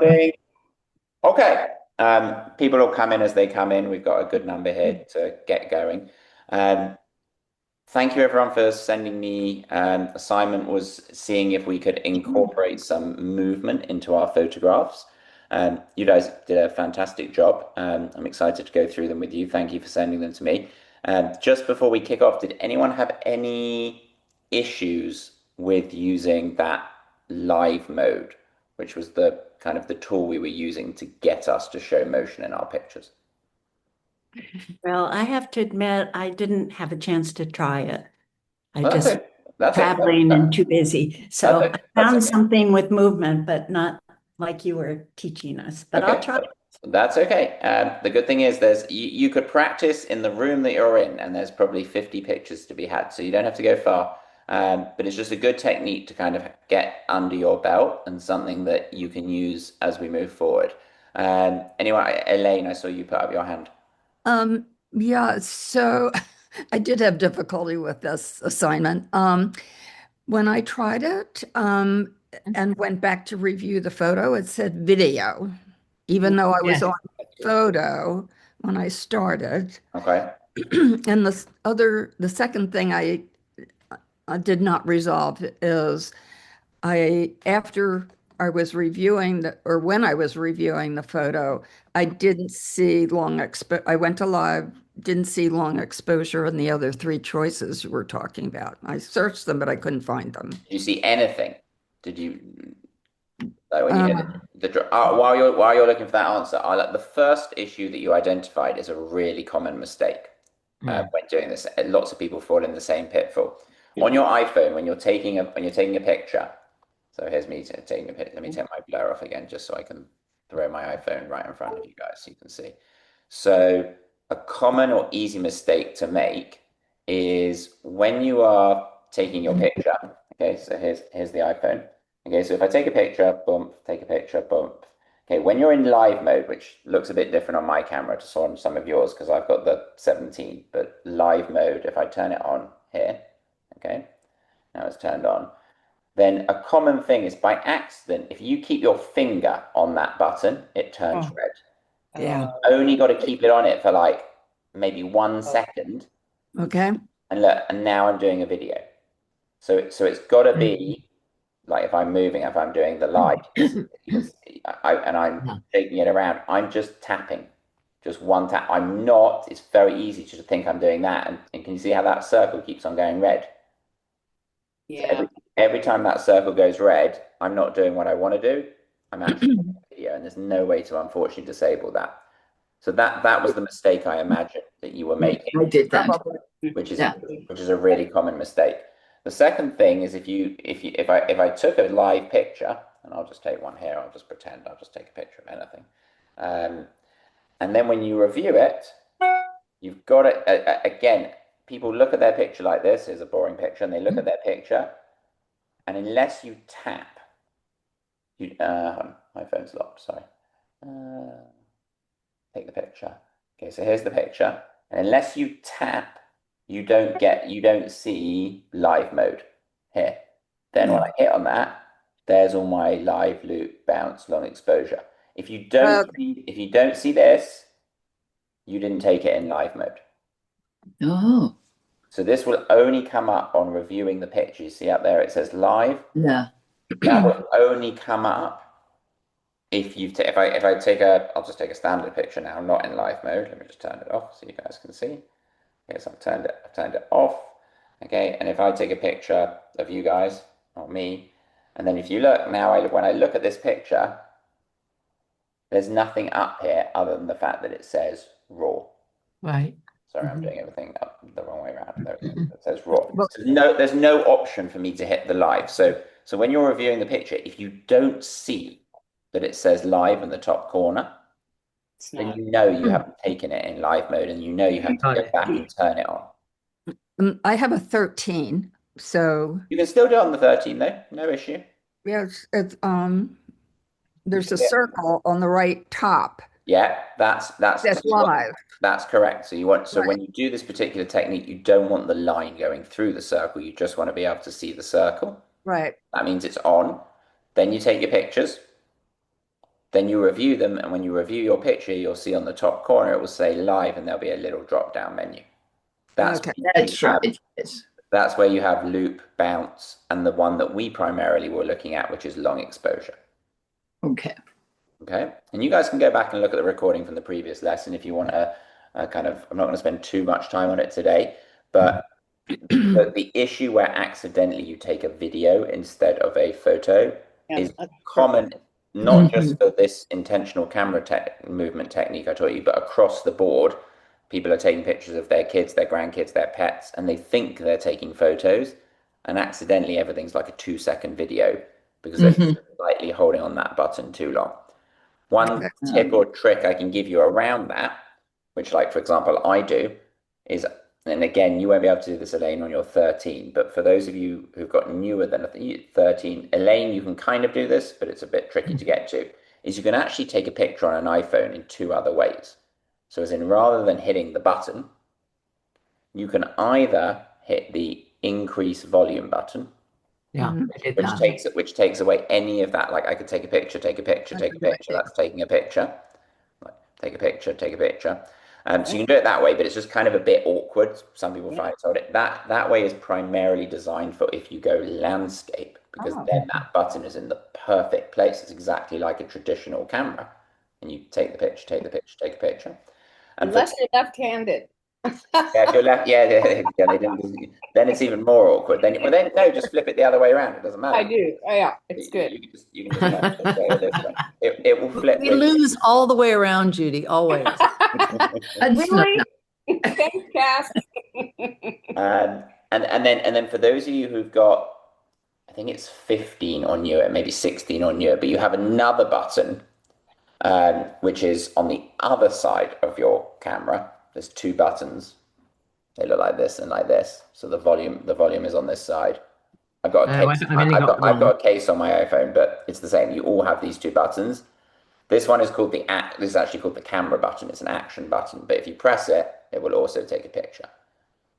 Recording. Okay. People will come in as they come in. We've got a good number here to get going. Um, Thank you everyone for sending me. Assignment was seeing if we could incorporate some movement into our photographs. You guys did a fantastic job. I'm excited to go through them with you. Thank you for sending them to me. Just before we kick off, did anyone have any issues with using that live mode, which was the kind of the tool we were using to get us to show motion in our pictures? Well, I have to admit, I didn't have a chance to try it. I Well, just That's it. traveling and too busy. That's So it. I That's found okay. something with movement, but not like you were teaching us. But I'll Okay, try. that's okay. The good thing is you could practice in the room that you're in, and there's probably 50 pictures to be had, so you don't have to go far. But it's just a good technique to kind of get under your belt and something that you can use as we move forward. Anyway, Elaine, I saw you put up your hand. Yeah, so I did have difficulty with this assignment. When I tried it, and went back to review the photo, it said video, even though I was Yeah. on photo when I started. Okay. And the second thing I did not resolve is after I was reviewing or when I was reviewing the photo, I didn't see I went to live, didn't see long exposure in the other three choices you were talking about. I searched them, but I couldn't find them. Did you see anything? Did you like when you Uh, hit while you're looking for that answer? I like the first issue that you identified is a really common mistake. When doing this. Lots of people fall in the same pitfall. On your iPhone, when you're taking a picture, so here's me taking a picture. Let me take my blur off again, just so I can throw my iPhone right in front of you guys so you can see. So a common or easy mistake to make is when you are taking your picture. Okay, so here's the iPhone. Okay, so if I take a picture, bump, take a picture, bump. Okay, when you're in live mode, which looks a bit different on my camera to some of yours because I've got the 17, but live mode, if I turn it on here, okay, now it's turned on, then a common thing is by accident, if you keep your finger on that button, it turns Oh, red. yeah. Only got to keep it on it for like maybe 1 second, Okay. and look, and now I'm doing a video. So it's got to be like if I'm moving, if I'm doing the live, you can see, and I'm shaking it around, I'm just tapping, just one tap. I'm not, it's very easy to think I'm doing that. And can you see how that circle keeps on going red? So yeah. every time that circle goes red, I'm not doing what I want to do. I'm actually doing a video, and there's no way to unfortunately disable that. So that was the mistake I imagine that you were making, I did that. Probably. which is Yeah. which is a really common mistake. The second thing is if I took a live picture, and I'll just take one here, I'll just pretend I'll just take a picture of anything. Um, and then when you review it, you've got it again, people look at their picture like this, here's a boring picture, and they look at their picture, and unless you tap, hold on, my phone's locked, sorry. Uh, Take the picture. Okay, so here's the picture. And unless you tap, you don't see live mode here. Then when I hit on that, there's all my live loop, bounce, long exposure. If you don't see this, you didn't take it in live mode. Oh, So this will only come up on reviewing the picture. You see up there it says live. yeah. That will only come up if I take a I'll just take a standard picture now, not in live mode. Let me just turn it off so you guys can see. Okay, so I've turned it off. Okay, and if I take a picture of you guys or me, and then if you look now, when I look at this picture, there's nothing up here other than the fact that it says raw. Right. Sorry, I'm doing everything up the wrong way around. There it is. It says raw. Well, So there's no option for me to hit the live. So when you're reviewing the picture, if you don't see that it says live in the top corner, It's then not. you know you haven't taken it in live mode and you know you have to Got go it. back and turn it on. I have a 13, so You can still do it on the 13 though, no issue. yeah, there's a Yeah, circle on the right top yeah, that's live. that's correct. So Right. when you do this particular technique, you don't want the line going through the circle. You just want to be able to see the circle. Right. That means it's on. Then you take your pictures. then you review them, and when you review your picture, you'll see on the top corner it will say live, and there'll be a little drop-down menu. That's Okay. That's right. Yes. that's where you have loop, bounce, and the one that we primarily were looking at, which is long exposure. Okay. Okay, and you guys can go back and look at the recording from the previous lesson if you want to kind of, I'm not going to spend too much time on it today, but the issue where accidentally you take a video instead of a photo is common, not just for this intentional camera movement technique I taught you, but across the board. People are taking pictures of their kids, their grandkids, their pets, and they think they're taking photos, and accidentally everything's like a 2-second video because they're slightly holding on that button too long. One tip or trick I can give you around that, which, like, for example, I do, is, and again, you won't be able to do this, Elaine, when you're 13, but for those of you who've got newer than 13, Elaine, you can kind of do this, but it's a bit tricky to get to, is you can actually take a picture on an iPhone in 2 other ways. So as in, rather than hitting the button, you can either hit the increase volume button, Yeah, I did that. which takes away any of that. Like, I could take a picture, take a picture, take a picture. That's taking a picture. Like, take a picture, take a picture. So you can do it that way, but it's just kind of a bit awkward. Some people find it. So that way is primarily designed for if you go landscape, because then that button is in the perfect place. It's exactly like a traditional camera, and you take the picture, take the picture, take a picture. And unless you're left-handed. yeah, if you're left, they didn't. Then it's even more awkward. Then no, just flip it the other way around. It doesn't matter. I do. Oh, yeah, it's good. You can just flip it this way. It will flip. We lose all the way around, Judy, always. Really? Thanks, Cass. And then for those of you who've got, I think it's 15 on your, maybe 16 on your, but you have another button, which is on the other side of your camera. There's 2 buttons. They look like this and like this. So the volume is on this side. I've got a case. I've got a case on my iPhone, but it's the same. You all have these 2 buttons. This one is called this is actually called the camera button. It's an action button, but if you press it, it will also take a picture.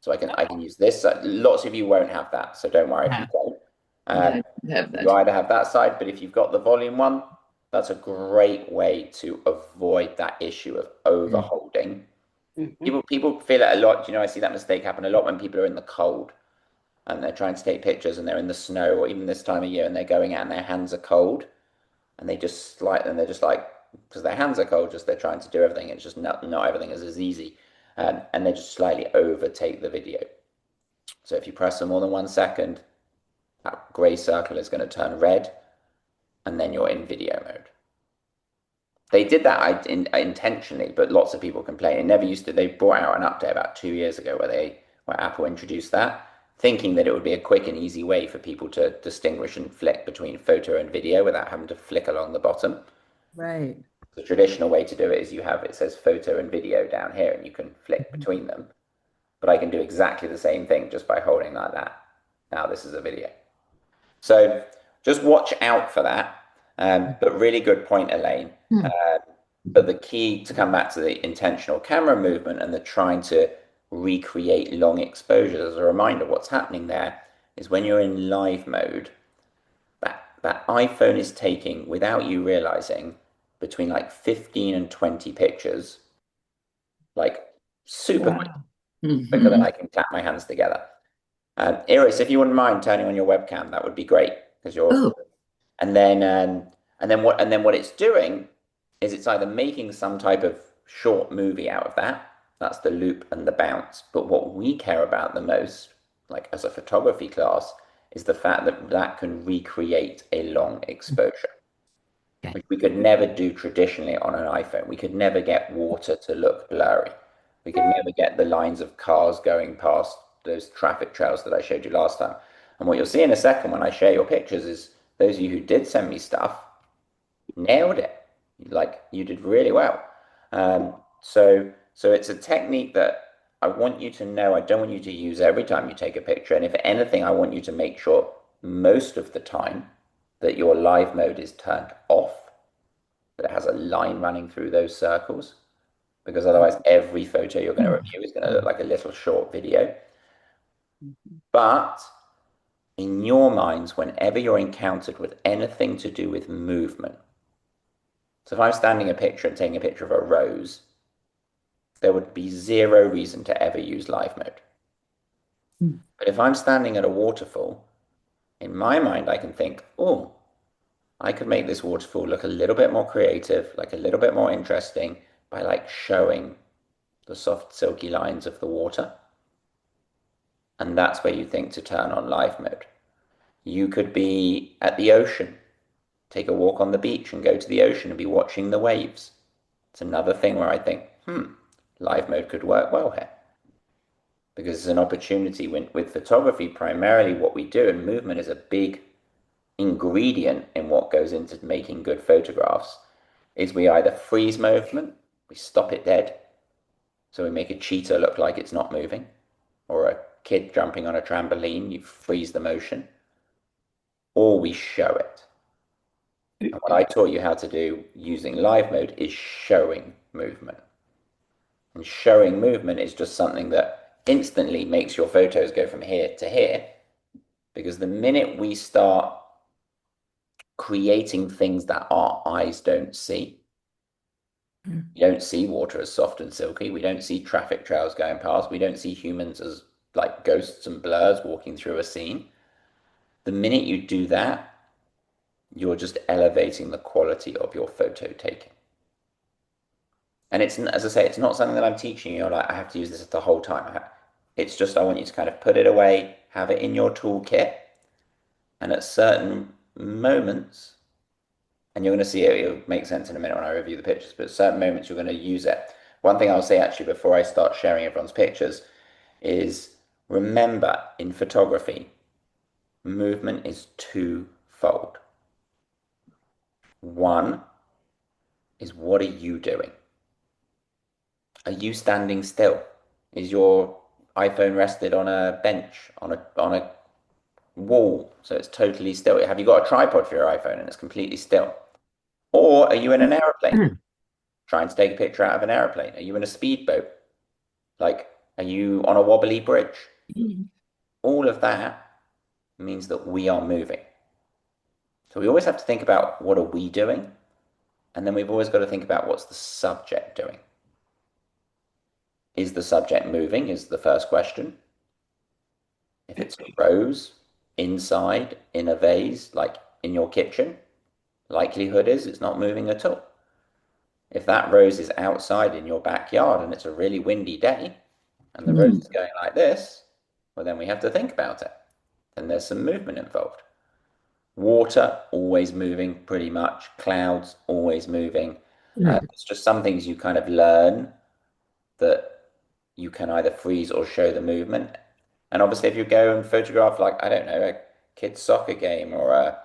So I can use this. Lots of you won't have that, so don't worry if you don't. You either have that side, but if you've got the volume one, that's a great way to avoid that issue of overholding. People feel it a lot. I see that mistake happen a lot when people are in the cold and they're trying to take pictures and they're in the snow, or even this time of year, and they're going out and their hands are cold, and they're just like, because their hands are cold, just they're trying to do everything. It's just not everything is as easy, and they just slightly overtake the video. So if you press for more than 1 second, that gray circle is going to turn red, and then you're in video mode. They did that intentionally, but lots of people complain. It never used to. They brought out an update about 2 years ago where Apple introduced that, thinking that it would be a quick and easy way for people to distinguish and flick between photo and video without having to flick along the bottom. Right. The traditional way to do it is it says photo and video down here, and you can flick between them. But I can do exactly the same thing just by holding like that. Now this is a video. So just watch out for that. But really good point, Elaine. But the key, to come back to the intentional camera movement and the trying to recreate long exposures, as a reminder, what's happening there is when you're in live mode, that iPhone is taking, without you realizing, between like 15 and 20 pictures, like super quicker than I can clap my hands together. Iris, if you wouldn't mind turning on your webcam, that would be great, because you're. And then what it's doing is it's either making some type of short movie out of that. That's the loop and the bounce. But what we care about the most, like as a photography class, is the fact that can recreate a long exposure, which we could never do traditionally on an iPhone. We could never get water to look blurry. We could never get the lines of cars going past those traffic trails that I showed you last time. And what you'll see in a second when I share your pictures is those of you who did send me stuff nailed it. Like, you did really well. So it's a technique that I want you to know. I don't want you to use every time you take a picture. And if anything, I want you to make sure most of the time that your live mode is turned off, that it has a line running through those circles, because otherwise every photo you're going to review is going to look like a little short video. But in your minds, whenever you're encountered with anything to do with movement, So if I'm standing a picture and taking a picture of a rose, there would be zero reason to ever use live mode. But if I'm standing at a waterfall, in my mind, I can think, oh, I could make this waterfall look a little bit more creative, like a little bit more interesting by like showing the soft, silky lines of the water. And that's where you think to turn on live mode. You could be at the ocean, take a walk on the beach and go to the ocean and be watching the waves. It's another thing where I think, live mode could work well here. Because it's an opportunity with photography, primarily what we do, and movement is a big ingredient in what goes into making good photographs, is we either freeze movement, we stop it dead, so we make a cheetah look like it's not moving, or a kid jumping on a trampoline, you freeze the motion, or we show it. And what I taught you how to do using live mode is showing movement. And showing movement is just something that instantly makes your photos go from here to here, because the minute we start creating things that our eyes don't see, we don't see water as soft and silky, we don't see traffic trails going past, we don't see humans as like ghosts and blurs walking through a scene. The minute you do that, you're just elevating the quality of your photo taking. And it's, as I say, it's not something that I'm teaching you, like I have to use this the whole time. It's just I want you to kind of put it away, have it in your toolkit, and at certain moments, and you're going to see it, it'll make sense in a minute when I review the pictures, but at certain moments you're going to use it. One thing I'll say actually before I start sharing everyone's pictures is remember in photography, movement is twofold. One is what are you doing? Are you standing still? Is your iPhone rested on a bench, on a wall, so it's totally still? Have you got a tripod for your iPhone and it's completely still? Or are you in an airplane trying to take a picture out of an airplane? Are you in a speedboat? Like, are you on a wobbly bridge? All of that means that we are moving. So we always have to think about what are we doing? And then we've always got to think about what's the subject doing. Is the subject moving is the first question. If it's a rose inside in a vase, like in your kitchen, likelihood is it's not moving at all. If that rose is outside in your backyard and it's a really windy day and the rose is going like this, well, then we have to think about it. Then there's some movement involved. Water, always moving pretty much. Clouds, always moving. It's just some things you kind of learn that you can either freeze or show the movement. And obviously, if you go and photograph, like, I don't know, a kid's soccer game or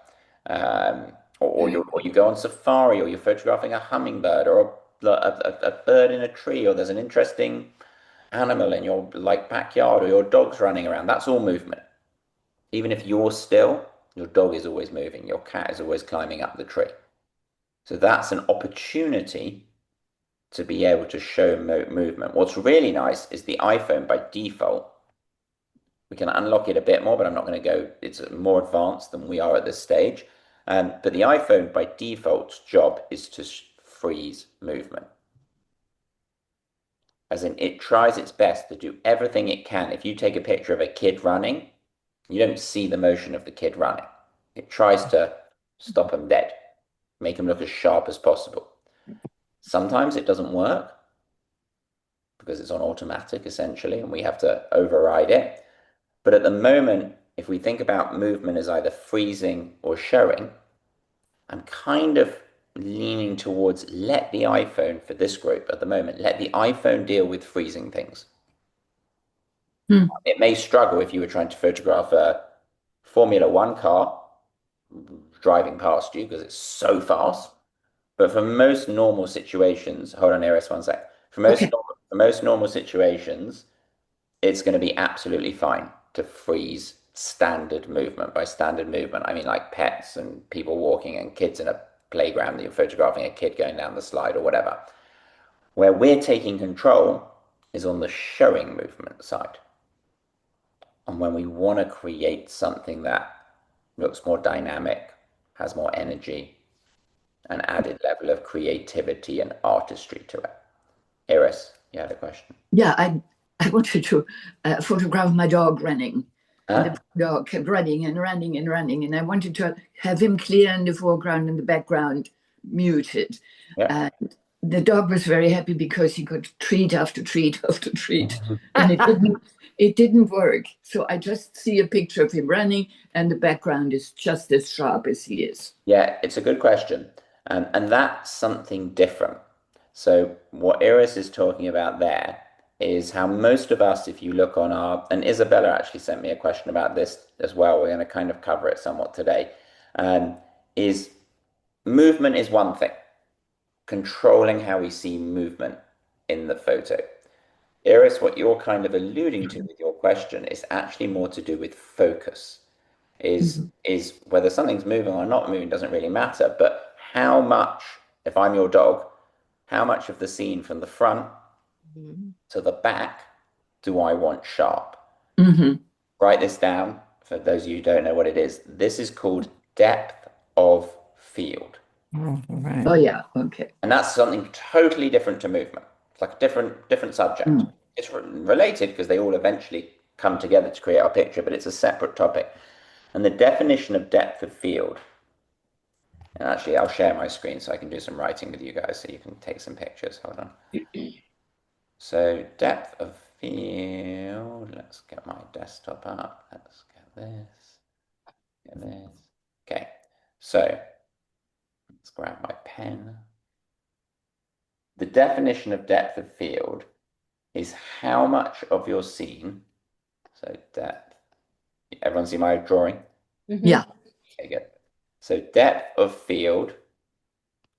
you go on safari or you're photographing a hummingbird or a bird in a tree or there's an interesting animal in your like backyard or your dog's running around, that's all movement. Even if you're still, your dog is always moving, your cat is always climbing up the tree. So that's an opportunity to be able to show movement. What's really nice is the iPhone by default. We can unlock it a bit more, but I'm not going to go, it's more advanced than we are at this stage. But the iPhone by default's job is to freeze movement. As in, it tries its best to do everything it can. If you take a picture of a kid running, you don't see the motion of the kid running. It tries to stop them dead, make them look as sharp as possible. Sometimes it doesn't work because it's on automatic essentially, and we have to override it. But at the moment, if we think about movement as either freezing or showing, I'm kind of leaning towards let the iPhone, for this group at the moment, let the iPhone deal with freezing things. It may struggle if you were trying to photograph a Formula One car driving past you because it's so fast. But for most normal situations, hold on, Iris, one sec. For most normal situations, it's going to be absolutely fine to freeze standard movement. By standard movement, I mean like pets and people walking and kids in a playground that you're photographing a kid going down the slide or whatever. Where we're taking control is on the showing movement side. And when we want to create something that looks more dynamic, has more energy, an added level of creativity and artistry to it. Iris, you had a question. Yeah, I wanted to photograph my dog running. And the dog kept running and running and running, and I wanted to have him clear in the foreground and the background muted. Yeah. And the dog was very happy because he got treat after treat after treat, and it didn't work. So I just see a picture of him running, and the background is just as sharp as he is. Yeah, it's a good question. And that's something different. So what Iris is talking about there is how most of us, if you look on our, and Isabella actually sent me a question about this as well. We're going to kind of cover it somewhat today. Is movement is one thing, controlling how we see movement in the photo. Iris, what you're kind of alluding to with your question is actually more to do with focus. Is whether something's moving or not moving doesn't really matter, but how much, if I'm your dog, how much of the scene from the front to the back do I want sharp? Write this down for those of you who don't know what it is. This is called depth of field. Right. Oh yeah, okay. And that's something totally different to movement. It's like a different subject. It's related because they all eventually come together to create our picture, but it's a separate topic. And the definition of depth of field, and actually I'll share my screen so I can do some writing with you guys so you can take some pictures. Hold on. So depth of field, let's get my desktop up. Let's get this. Get this. Okay, so let's grab my pen. The definition of depth of field is how much of your scene, so depth, everyone see my drawing? Yeah. Okay, good. So depth of field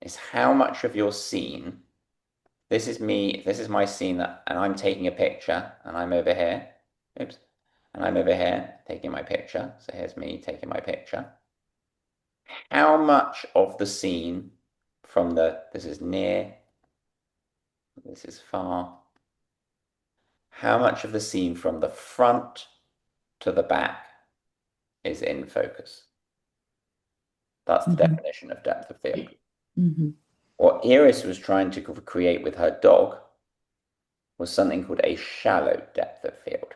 is how much of your scene, this is me, this is my scene and I'm taking a picture and I'm over here, oops, and I'm over here taking my picture. So here's me taking my picture. How much of the scene from this is near, this is far, how much of the scene from the front to the back is in focus? That's the definition of depth of field. What Iris was trying to create with her dog was something called a shallow depth of field.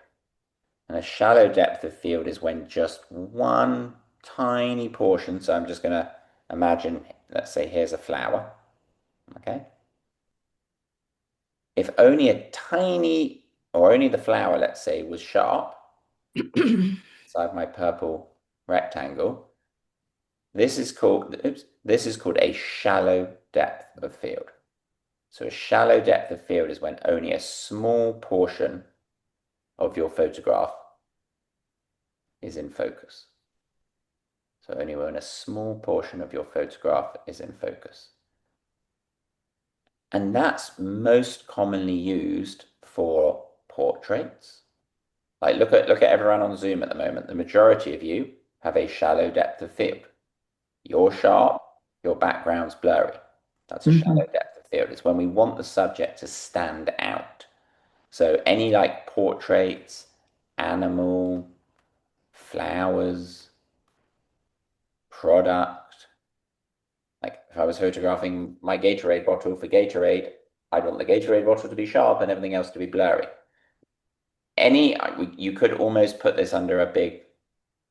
And a shallow depth of field is when just one tiny portion, so I'm just going to imagine, let's say here's a flower, okay? If only a tiny, or only the flower, let's say, was sharp, inside my purple rectangle, this is called a shallow depth of field. So a shallow depth of field is when only a small portion of your photograph is in focus. So only when a small portion of your photograph is in focus. And that's most commonly used for portraits. Like look at everyone on Zoom at the moment. The majority of you have a shallow depth of field. You're sharp, your background's blurry. That's a shallow depth of field. It's when we want the subject to stand out. So any like portraits, animal, flowers, product. Like if I was photographing my Gatorade bottle for Gatorade, I'd want the Gatorade bottle to be sharp and everything else to be blurry. You could almost put this under a big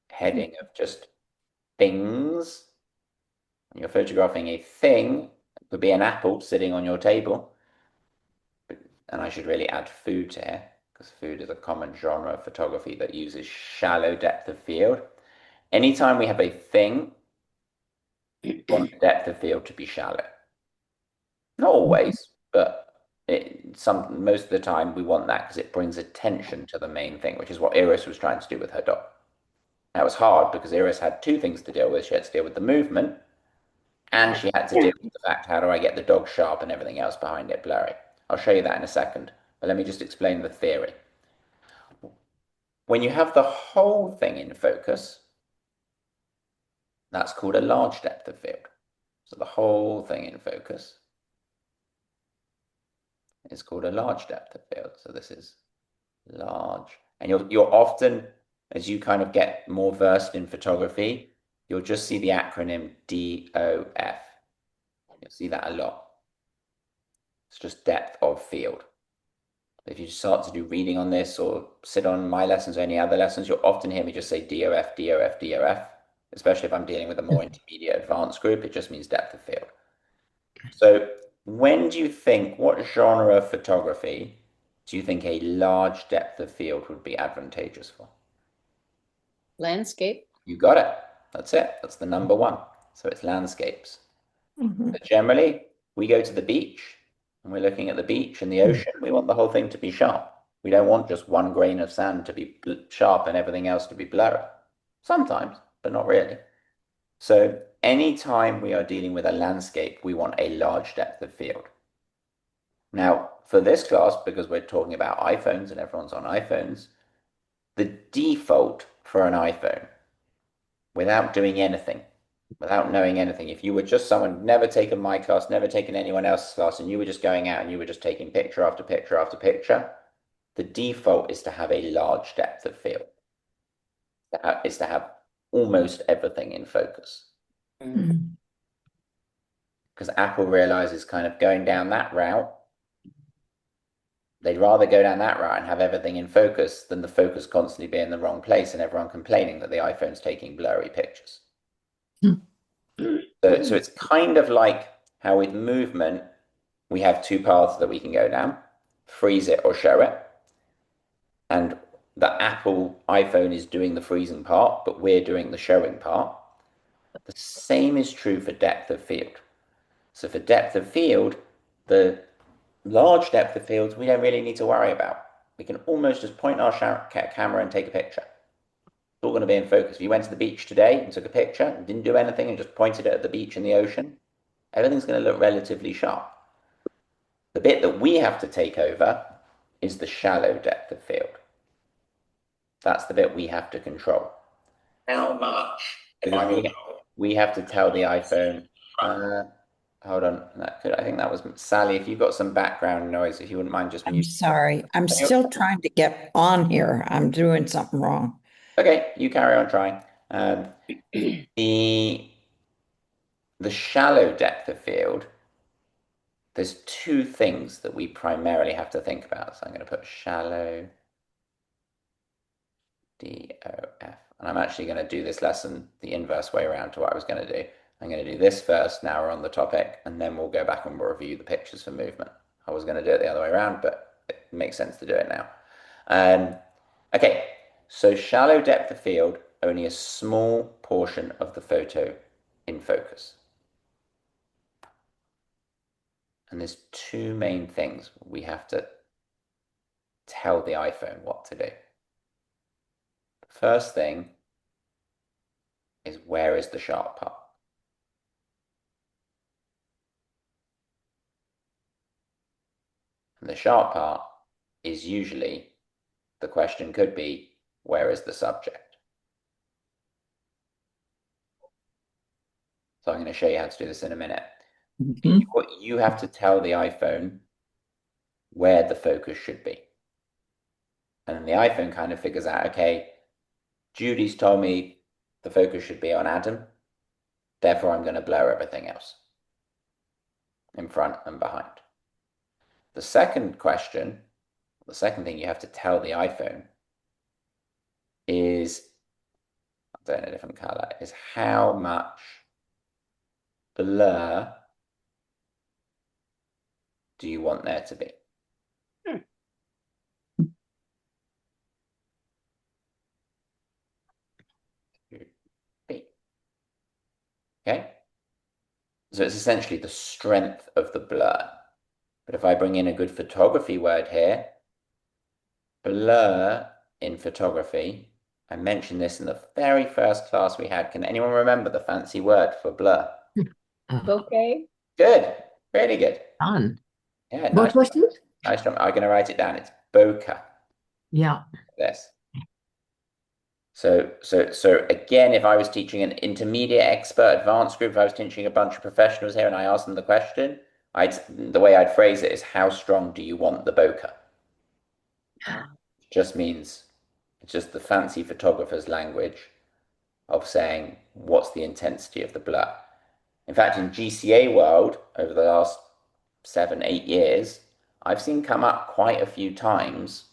heading of just things. When you're photographing a thing, it could be an apple sitting on your table. And I should really add food to here, because food is a common genre of photography that uses shallow depth of field. Anytime we have a thing, we want the depth of field to be shallow. Not always, but most of the time we want that because it brings attention to the main thing, which is what Iris was trying to do with her dog. That was hard because Iris had two things to deal with. She had to deal with the movement, and she had to deal with the fact, how do I get the dog sharp and everything else behind it blurry? I'll show you that in a second, but let me just explain the theory. When you have the whole thing in focus, that's called a large depth of field. So the whole thing in focus is called a large depth of field. So this is large. And you're often, as you kind of get more versed in photography, you'll just see the acronym DOF. You'll see that a lot. It's just depth of field. If you start to do reading on this or sit on my lessons or any other lessons, you'll often hear me just say DOF, DOF, DOF, especially if I'm dealing with a more intermediate advanced group. It just means depth of field. So when do you think, what genre of photography do you think a large depth of field would be advantageous for? Landscape. You got it. That's it. That's the number one. So it's landscapes. Mhm. But generally, we go to the beach and we're looking at the beach and the ocean. We want the whole thing to be sharp. We don't want just one grain of sand to be sharp and everything else to be blurry. Sometimes, but not really. So anytime we are dealing with a landscape, we want a large depth of field. Now, for this class, because we're talking about iPhones and everyone's on iPhones, the default for an iPhone, without doing anything, without knowing anything, if you were just someone never taken my class, never taken anyone else's class, and you were just going out and you were just taking picture after picture after picture, the default is to have a large depth of field. Is to have almost everything in focus. Mhm. Because Apple realizes kind of going down that route, they'd rather go down that route and have everything in focus than the focus constantly be in the wrong place and everyone complaining that the iPhone's taking blurry pictures. So it's kind of like how with movement, we have two paths that we can go down, freeze it or show it. And the Apple iPhone is doing the freezing part, but we're doing the showing part. The same is true for depth of field. So for depth of field, the large depth of fields we don't really need to worry about. We can almost just point our camera and take a picture. It's all going to be in focus. If you went to the beach today and took a picture and didn't do anything and just pointed it at the beach and the ocean, everything's going to look relatively sharp. The bit that we have to take over is the shallow depth of field. That's the bit we have to control. How much? Because we have to tell the iPhone, hold on, I think that was Sally. If you've got some background noise, if you wouldn't mind just I'm muting. sorry. I'm still trying to get on here. I'm doing something wrong. Okay, you carry on trying. The shallow depth of field, there's two things that we primarily have to think about. So I'm going to put shallow, DOF. And I'm actually going to do this lesson the inverse way around to what I was going to do. I'm going to do this first, now we're on the topic, and then we'll go back and we'll review the pictures for movement. I was going to do it the other way around, but it makes sense to do it now. Okay, so shallow depth of field, only a small portion of the photo in focus. And there's two main things we have to tell the iPhone what to do. The first thing is, where is the sharp part? And the sharp part is usually, the question could be, where is the subject? So I'm going to show you how to do this in a minute. What you have to tell the iPhone where the focus should be. And then the iPhone kind of figures out, okay, Judy's told me the focus should be on Adam, therefore I'm going to blur everything else in front and behind. The second question, the second thing you have to tell the iPhone is, I'll do it in a different color, is how much blur do you want there to be? Okay? So it's essentially the strength of the blur. But if I bring in a good photography word here, blur in photography, I mentioned this in the very first class we had. Can anyone remember the fancy word for blur? Bouquet. Good. Really good. Fun. Yeah, What nice. was it? Nice job. I'm going to write it down. It's bokeh. Yeah. This. So again, if I was teaching an intermediate, expert, advanced group, if I was teaching a bunch of professionals here and I asked them the question, the way I'd phrase it is, how strong do you want the bokeh? It just means, it's just the fancy photographer's language of saying, what's the intensity of the blur? In fact, in GCA world, over the last 7, 8 years, I've seen come up quite a few times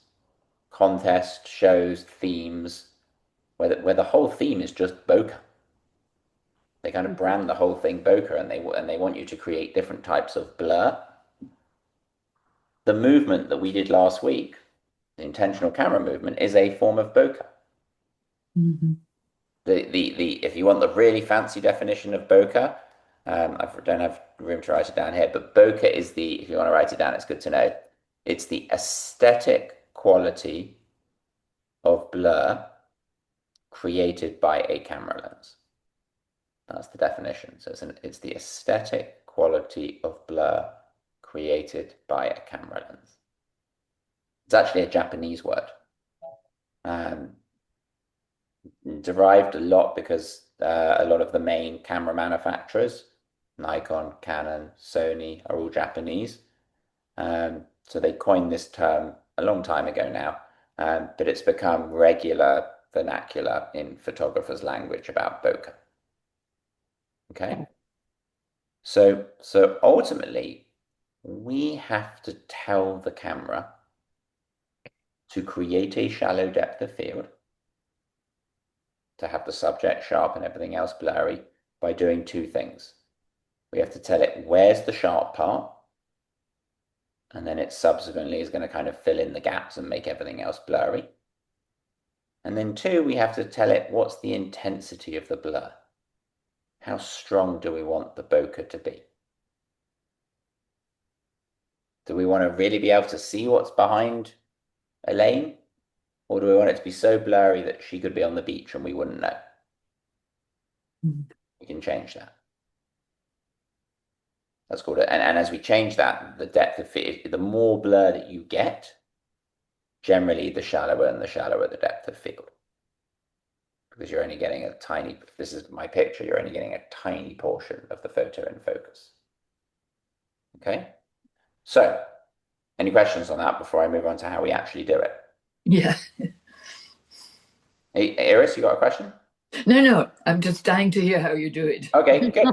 contests, shows, themes, where the whole theme is just bokeh. They kind of brand the whole thing bokeh, and they want you to create different types of blur. The movement that we did last week, the intentional camera movement, is a form of bokeh. Mhm. If you want the really fancy definition of bokeh, I don't have room to write it down here, but bokeh is if you want to write it down, it's good to know. It's the aesthetic quality of blur created by a camera lens. That's the definition. So it's the aesthetic quality of blur created by a camera lens. It's actually a Japanese word. Derived a lot because a lot of the main camera manufacturers, Nikon, Canon, Sony, are all Japanese. So they coined this term a long time ago now, but it's become regular vernacular in photographers' language about bokeh. Okay. So ultimately, we have to tell the camera to create a shallow depth of field, to have the subject sharp and everything else blurry, by doing two things. We have to tell it where's the sharp part, and then it subsequently is going to kind of fill in the gaps and make everything else blurry. And then two, we have to tell it what's the intensity of the blur. How strong do we want the bokeh to be? Do we want to really be able to see what's behind Elaine? Or do we want it to be so blurry that she could be on the beach and we wouldn't know? We can change that. That's called it. And as we change that, the depth of field, the more blur that you get, generally the shallower and the shallower the depth of field. Because you're only getting a tiny, this is my picture, you're only getting a tiny portion of the photo in focus. Okay? So, any questions on that before I move on to how we actually do it? Yeah. Hey, Iris, you got a question? No, I'm just dying to hear how you do it. Okay, good.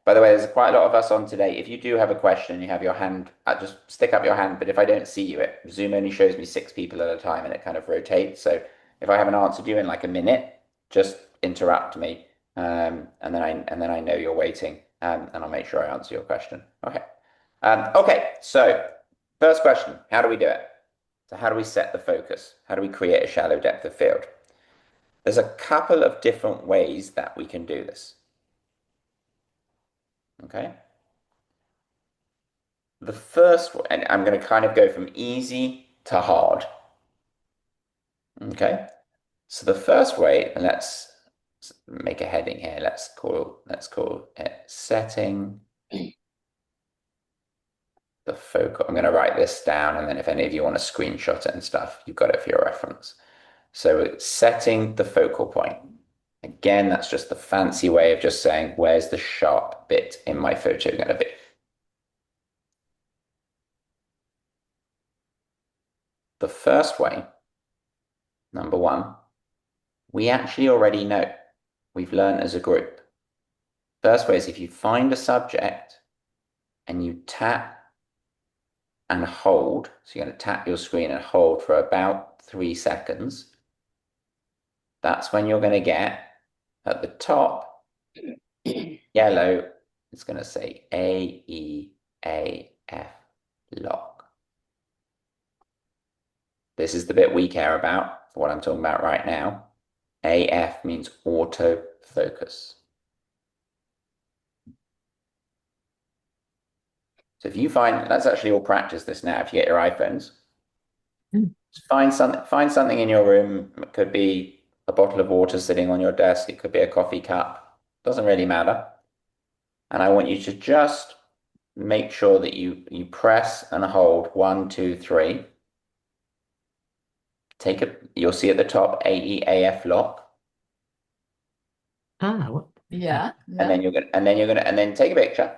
By the way, there's quite a lot of us on today. If you do have a question, you have your hand, just stick up your hand. But if I don't see you, Zoom only shows me 6 people at a time and it kind of rotates. So if I haven't answered you in like a minute, just interrupt me. And then I know you're waiting. And I'll make sure I answer your question. Okay. Okay, so first question, how do we do it? So how do we set the focus? How do we create a shallow depth of field? There's a couple of different ways that we can do this. Okay. The first one, and I'm going to kind of go from easy to hard. Okay. So the first way, and let's make a heading here. Let's call it setting the focal. I'm going to write this down, and then if any of you want to screenshot it and stuff, you've got it for your reference. So it's setting the focal point. Again, that's just the fancy way of just saying, where's the sharp bit in my photo going to be? The first way, number one, we actually already know. We've learned as a group. First way is if you find a subject and you tap and hold, so you're going to tap your screen and hold for about 3 seconds. That's when you're going to get at the top, yellow, it's going to say AEAF lock. This is the bit we care about for what I'm talking about right now. AF means autofocus. So if you find, let's actually all practice this now. If you get your iPhones, find something in your room. It could be a bottle of water sitting on your desk. It could be a coffee cup. Doesn't really matter. And I want you to just make sure that you press and hold 1, 2, 3. You'll see at the top AEAF lock. Yeah. And then take a picture.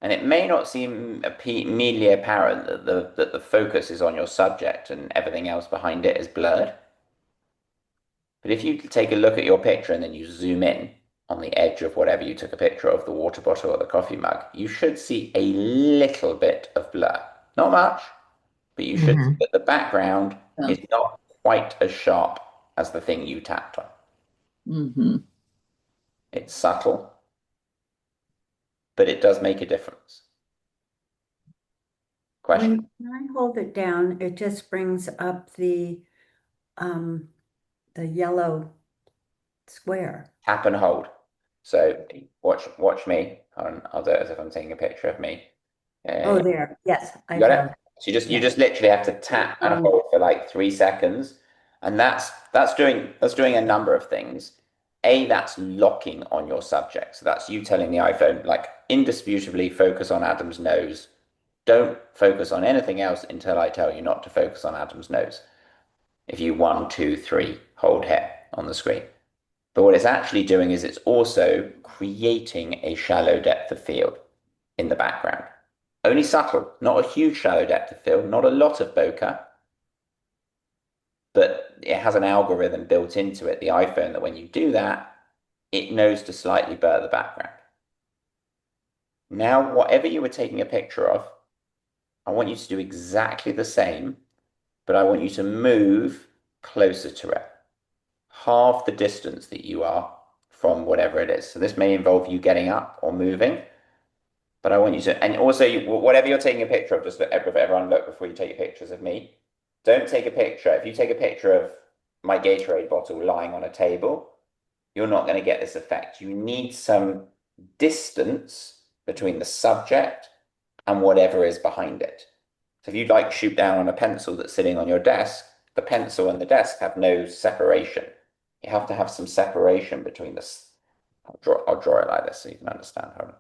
And it may not seem immediately apparent that the focus is on your subject and everything else behind it is blurred. But if you take a look at your picture and then you zoom in on the edge of whatever you took a picture of, the water bottle or the coffee mug, you should see a little bit of blur. Not much, but you should see that the background is not quite as sharp as the thing you tapped on. Mm-hmm. It's subtle, but it does make a difference. Question? When I hold it down, it just brings up the yellow square. Tap and hold. So watch me. I'll do it as if I'm taking a picture of me. Oh, there. Yes, I You got found it? it. So you just literally have to tap and hold for like 3 seconds. And that's doing a number of things. That's locking on your subject. So that's you telling the iPhone, like, indisputably focus on Adam's nose. Don't focus on anything else until I tell you not to focus on Adam's nose. If you 1, 2, 3, hold here on the screen. But what it's actually doing is it's also creating a shallow depth of field in the background. Only subtle, not a huge shallow depth of field, not a lot of bokeh, but it has an algorithm built into it, the iPhone, that when you do that, it knows to slightly blur the background. Now, whatever you were taking a picture of, I want you to do exactly the same, but I want you to move closer to it. Half the distance that you are from whatever it is. So this may involve you getting up or moving, but I want you to, and also whatever you're taking a picture of, just let everyone look before you take pictures of me. Don't take a picture. If you take a picture of my Gatorade bottle lying on a table, you're not going to get this effect. You need some distance between the subject and whatever is behind it. So if you like shoot down on a pencil that's sitting on your desk, the pencil and the desk have no separation. You have to have some separation between this. I'll draw it like this so you can understand. Hold on.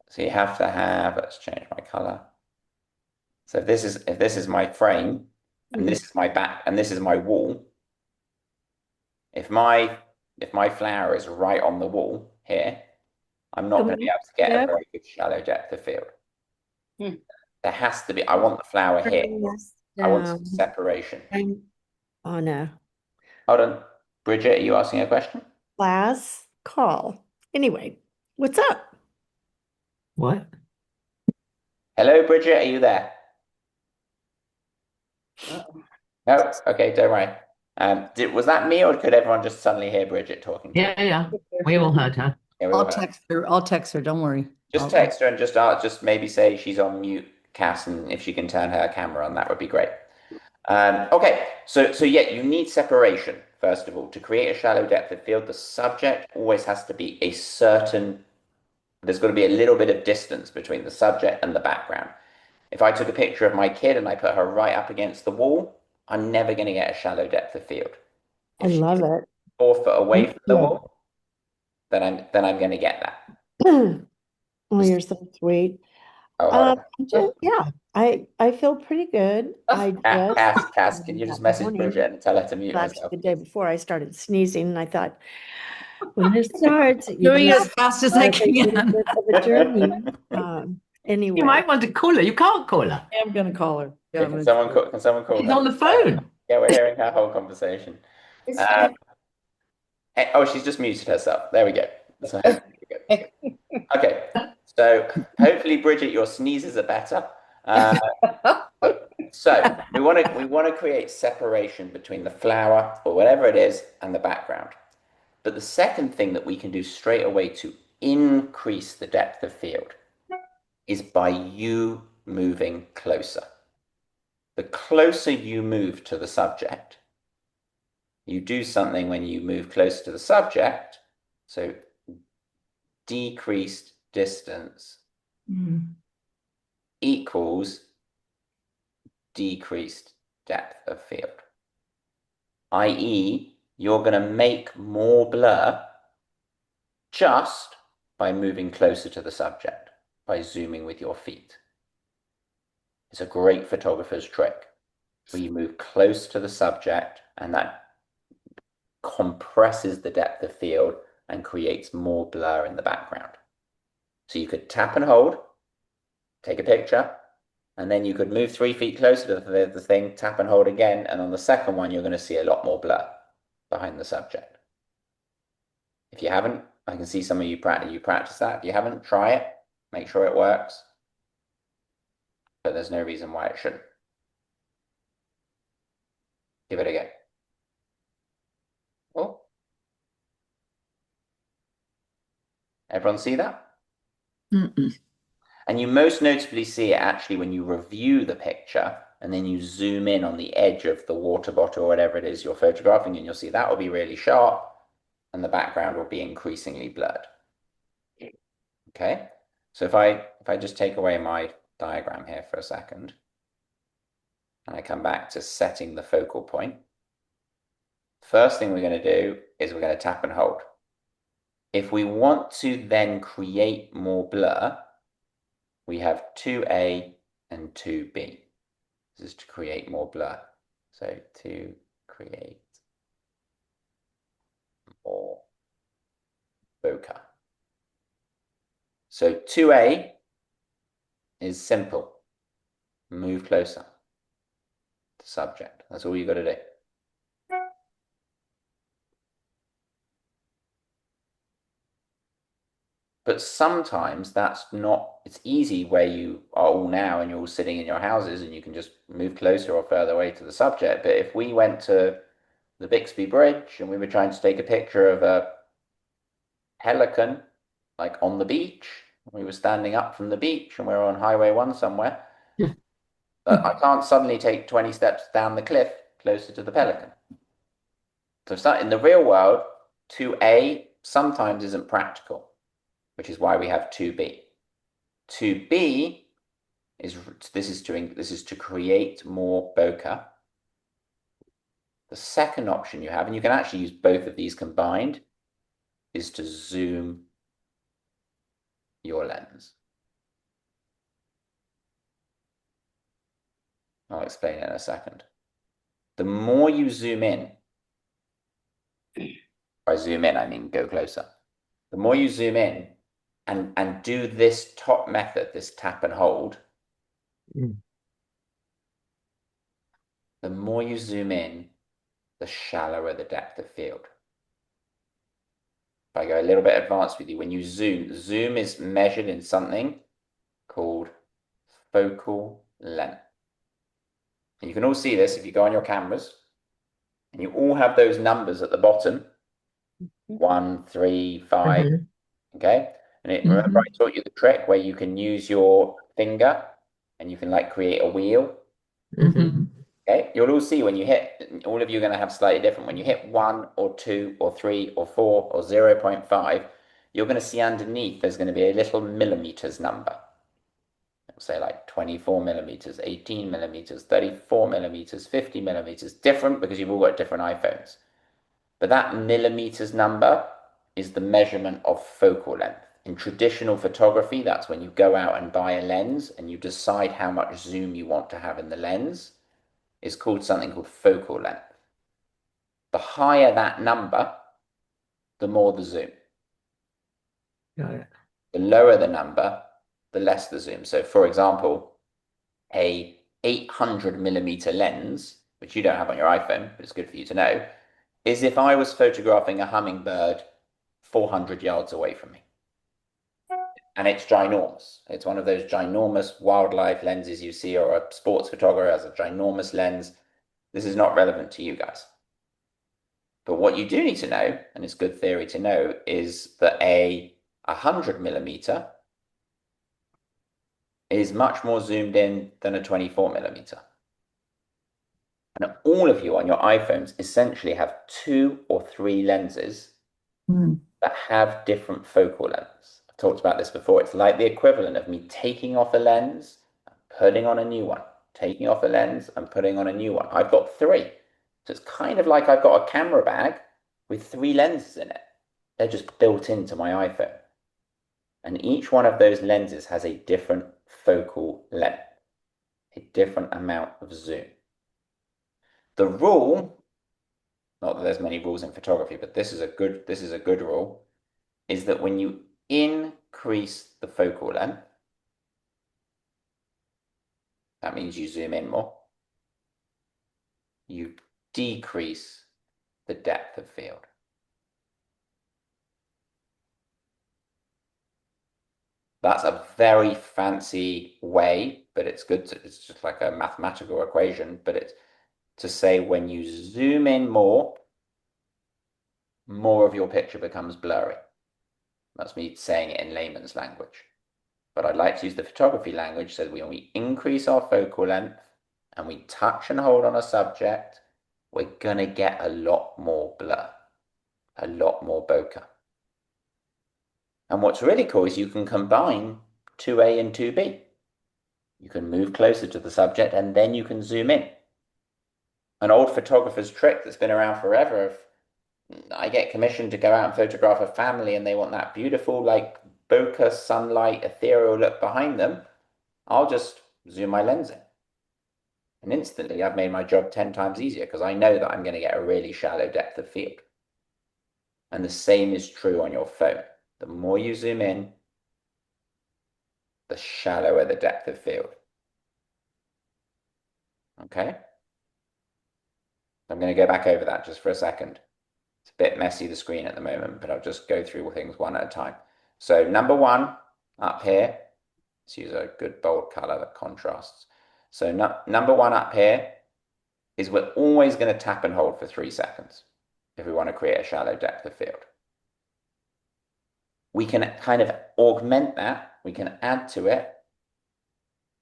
So you have to have, let's change my color. So if this is my frame, and this is my back, and this is my wall, if my flower is right on the wall here, I'm not going to be able to get a very good shallow depth of field. There has to be, I want the flower here. I want some separation. Oh no. Hold on. Bridget, are you asking a question? Last call. Anyway, what's up? What? Hello, Bridget, are you there? No? Okay, don't worry. Was that me, or could everyone just suddenly hear Bridget talking to her? Yeah. We all heard her. Yeah, we all I'll heard. text her. I'll text her. Don't worry. Just text her and just maybe say she's on mute, Cass, and if she can turn her camera on, that would be great. Okay, so yeah, you need separation, first of all. To create a shallow depth of field, the subject always has to be there's got to be a little bit of distance between the subject and the background. If I took a picture of my kid and I put her right up against the wall, I'm never going to get a shallow depth of field. I If love she's it. 4 foot away from the Yeah. wall, then I'm going to get that. Oh, you're so sweet. Oh, hold on. Yeah, I feel pretty good. I just Cass, can you just message Bridget and tell her to mute actually herself? the day before I started sneezing, and I thought, when it starts, Doing as fast as I can. of a journey. Anyway, You might want to call her. You can't call her. I'm gonna call her. Yeah, can someone call She's her? on the phone. Yeah, we're hearing her whole conversation. She's just muted herself. There we go. So, okay, so hopefully, Bridget, your sneezes are better. So we want to create separation between the flower or whatever it is and the background. But the second thing that we can do straight away to increase the depth of field is by you moving closer. The closer you move to the subject, you do something when you move closer to the subject, so decreased distance equals decreased depth of field, i.e., you're going to make more blur just by moving closer to the subject, by zooming with your feet. It's a great photographer's trick where you move close to the subject and that compresses the depth of field and creates more blur in the background. So you could tap and hold, take a picture, and then you could move 3 feet closer to the thing, tap and hold again, and on the second one, you're going to see a lot more blur behind the subject. If you haven't, I can see some of you practice that. If you haven't, try it. Make sure it works. But there's no reason why it shouldn't. Give it a go. Oh. Everyone see that? Mm-mm. And you most notably see it actually when you review the picture and then you zoom in on the edge of the water bottle or whatever it is you're photographing, and you'll see that will be really sharp and the background will be increasingly blurred. Okay, so if I just take away my diagram here for a second and I come back to setting the focal point, first thing we're going to do is we're going to tap and hold. If we want to then create more blur, we have 2A and 2B. This is to create more blur. So to create more bokeh. So 2A is simple. Move closer to subject. That's all you got to do. But sometimes that's not, it's easy where you are all now and you're all sitting in your houses and you can just move closer or further away to the subject. But if we went to the Bixby Bridge and we were trying to take a picture of a pelican, like on the beach, we were standing up from the beach and we were on Highway 1 somewhere, I can't suddenly take 20 steps down the cliff closer to the pelican. So in the real world, 2A sometimes isn't practical, which is why we have 2B. 2B is this is to create more bokeh. The second option you have, and you can actually use both of these combined, is to zoom your lens. I'll explain it in a second. The more you zoom in, by zoom in, I mean go closer. The more you zoom in and do this top method, this tap and hold, the more you zoom in, the shallower the depth of field. If I go a little bit advanced with you, when you zoom is measured in something called focal length. And you can all see this if you go on your cameras, and you all have those numbers at the bottom, 1, 3, 5, okay? And remember I taught you the trick where you can use your finger and you can like create a wheel. Okay, you'll all see when you hit, all of you are going to have slightly different. When you hit 1 or 2 or 3 or 4 or 0.5, you're going to see underneath there's going to be a little millimeters number. It'll say like 24 millimeters, 18 millimeters, 34 millimeters, 50 millimeters, different because you've all got different iPhones. But that millimeters number is the measurement of focal length. In traditional photography, that's when you go out and buy a lens and you decide how much zoom you want to have in the lens. It's called something called focal length. The higher that number, the more the zoom. Got it. The lower the number, the less the zoom. So for example, a 800 millimeter lens, which you don't have on your iPhone, but it's good for you to know, is if I was photographing a hummingbird 400 yards away from me. And it's ginormous. It's one of those ginormous wildlife lenses you see, or a sports photographer has a ginormous lens. This is not relevant to you guys. But what you do need to know, and it's good theory to know, is that a 100 millimeter is much more zoomed in than a 24 millimeter. And all of you on your iPhones essentially have 2 or 3 lenses that have different focal lengths. I've talked about this before. It's like the equivalent of me taking off a lens and putting on a new one, taking off a lens and putting on a new one. I've got 3. So it's kind of like I've got a camera bag with 3 lenses in it. They're just built into my iPhone. And each one of those lenses has a different focal length, a different amount of zoom. The rule, not that there's many rules in photography, but this is a good rule, is that when you increase the focal length, that means you zoom in more, you decrease the depth of field. That's a very fancy way, but it's good to, it's just like a mathematical equation, but it's to say when you zoom in more of your picture becomes blurry. That's me saying it in layman's language. But I'd like to use the photography language so that when we increase our focal length and we touch and hold on a subject, we're going to get a lot more blur, a lot more bokeh. And what's really cool is you can combine 2A and 2B. You can move closer to the subject and then you can zoom in. An old photographer's trick that's been around forever. If I get commissioned to go out and photograph a family and they want that beautiful, like bokeh, sunlight, ethereal look behind them, I'll just zoom my lens in. And instantly I've made my job 10 times easier because I know that I'm going to get a really shallow depth of field. And the same is true on your phone. The more you zoom in, the shallower the depth of field. Okay? I'm going to go back over that just for a second. It's a bit messy, the screen at the moment, but I'll just go through things one at a time. So number one, up here, let's use a good bold color that contrasts. So number one up here is we're always going to tap and hold for 3 seconds if we want to create a shallow depth of field. We can kind of augment that. We can add to it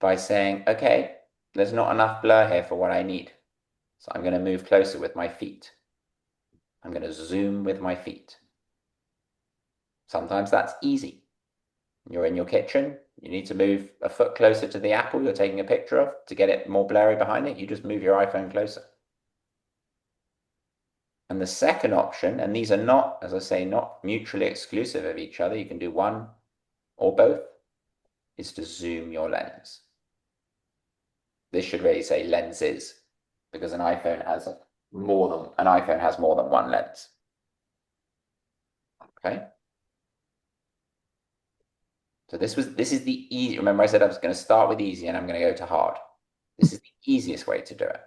by saying, okay, there's not enough blur here for what I need. So I'm going to move closer with my feet. I'm going to zoom with my feet. Sometimes that's easy. You're in your kitchen. You need to move a foot closer to the apple you're taking a picture of to get it more blurry behind it. You just move your iPhone closer. And the second option, and these are not, as I say, not mutually exclusive of each other, you can do one or both, is to zoom your lens. This should really say lenses, because an iPhone has more than one lens. Okay. So this is the easy. Remember, I said I was going to start with easy and I'm going to go to hard. This is the easiest way to do it.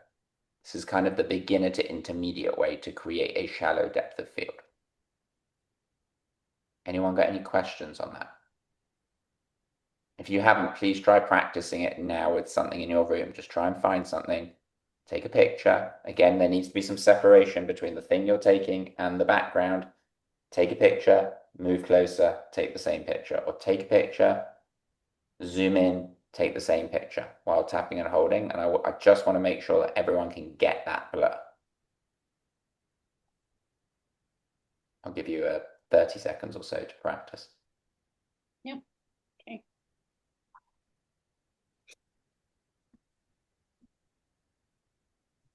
This is kind of the beginner to intermediate way to create a shallow depth of field. Anyone got any questions on that? If you haven't, please try practicing it now with something in your room. Just try and find something, take a picture. Again, there needs to be some separation between the thing you're taking and the background. Take a picture, move closer, take the same picture, or take a picture, zoom in, take the same picture while tapping and holding. And I just want to make sure that everyone can get that blur. I'll give you 30 seconds or so to practice. Yep. Okay.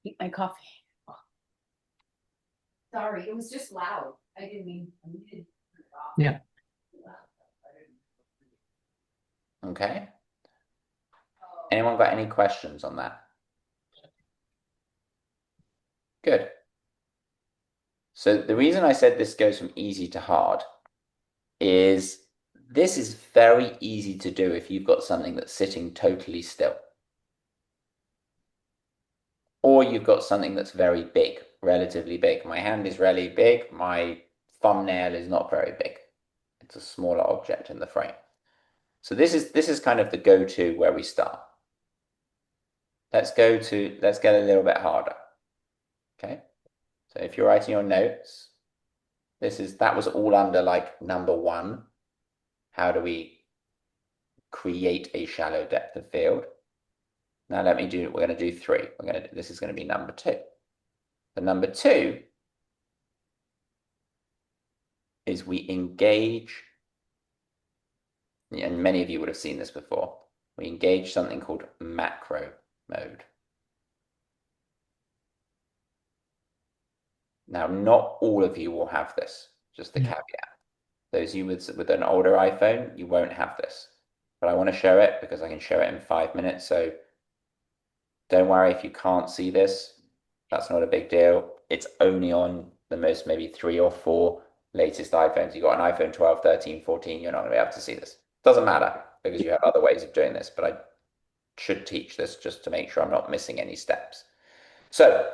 Eat my coffee. Sorry, it was just loud. I didn't mean. Yeah. Okay. Anyone got any questions on that? Good. So the reason I said this goes from easy to hard is this is very easy to do if you've got something that's sitting totally still. Or you've got something that's very big, relatively big. My hand is really big. My thumbnail is not very big. It's a smaller object in the frame. So this is kind of the go-to where we start. Let's get a little bit harder. Okay. So if you're writing your notes, that was all under like number one. How do we create a shallow depth of field? Now we're going to do three. This is going to be number two. The number two is we engage, and many of you would have seen this before. We engage something called macro mode. Now, not all of you will have this, just a caveat. Those of you with an older iPhone, you won't have this. But I want to show it because I can show it in 5 minutes. So don't worry if you can't see this. That's not a big deal. It's only on the most maybe 3 or 4 latest iPhones. You've got an iPhone 12, 13, 14, you're not going to be able to see this. Doesn't matter because you have other ways of doing this, but I should teach this just to make sure I'm not missing any steps. So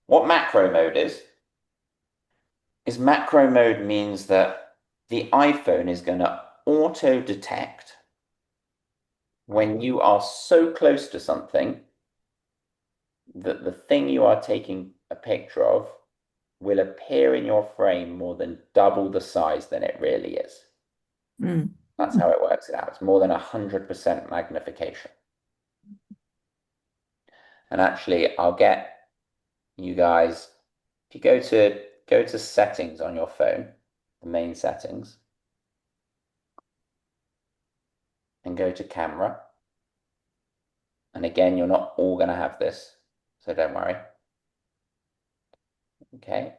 what macro mode is macro mode means that the iPhone is going to auto detect when you are so close to something that the thing you are taking a picture of will appear in your frame more than double the size than it really is. That's how it works it out. It's more than 100% magnification. And actually, I'll get you guys, if you go to settings on your phone, the main settings, and go to camera. And again, you're not all going to have this, so don't worry. Okay,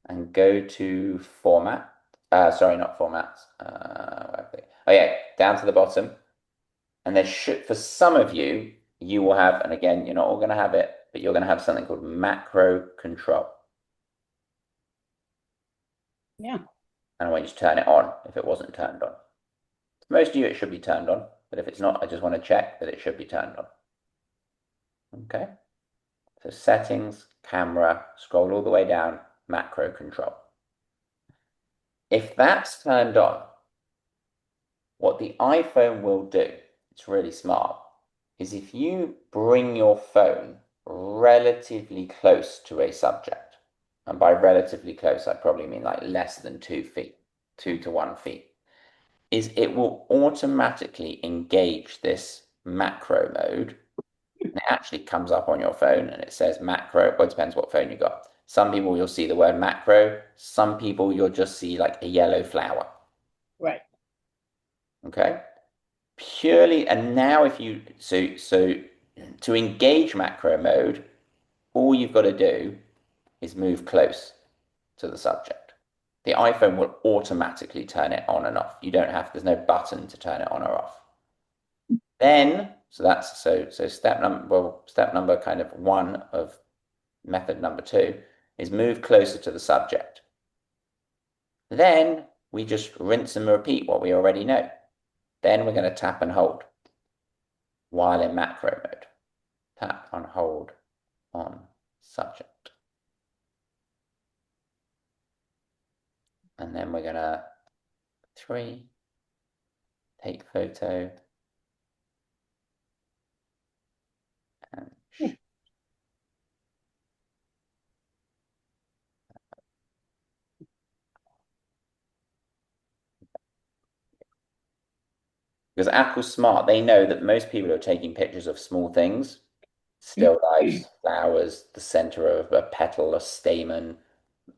and go to format. Sorry, not formats. Oh yeah, down to the bottom. And there should, for some of you, you will have, and again, you're not all going to have it, but you're going to have something called macro control. Yeah. And I want you to turn it on if it wasn't turned on. For most of you, it should be turned on, but if it's not, I just want to check that it should be turned on. Okay. So settings, camera, scroll all the way down, macro control. If that's turned on, what the iPhone will do, it's really smart, is if you bring your phone relatively close to a subject, and by relatively close, I probably mean like less than 2 feet, 2 to 1 feet, is it will automatically engage this macro mode. And it actually comes up on your phone and it says macro. Well, it depends what phone you got. Some people you'll see the word macro. Some people you'll just see like a yellow flower. Right. Okay. Purely, and now if you, so to engage macro mode, all you've got to do is move close to the subject. The iPhone will automatically turn it on and off. You don't have, there's no button to turn it on or off. Then, so that's, so step number kind of 1 of method number 2 is move closer to the subject. Then we just rinse and repeat what we already know. Then we're going to tap and hold while in macro mode. Tap and hold on subject. And then we're going to 3, take photo, and because Apple's smart, they know that most people are taking pictures of small things, still lifes, flowers, the center of a petal, a stamen,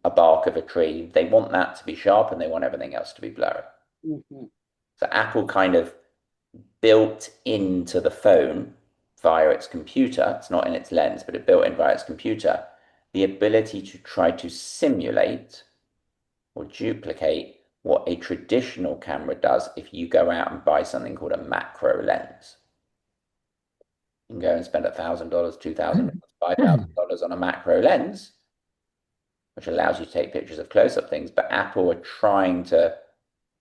a bark of a tree. They want that to be sharp and they want everything else to be blurry. So Apple kind of built into the phone via its computer, it's not in its lens, but it built in via its computer, the ability to try to simulate or duplicate what a traditional camera does if you go out and buy something called a macro lens. You can go and spend $1,000, $2,000, $5,000 on a macro lens, which allows you to take pictures of close-up things, but Apple are trying to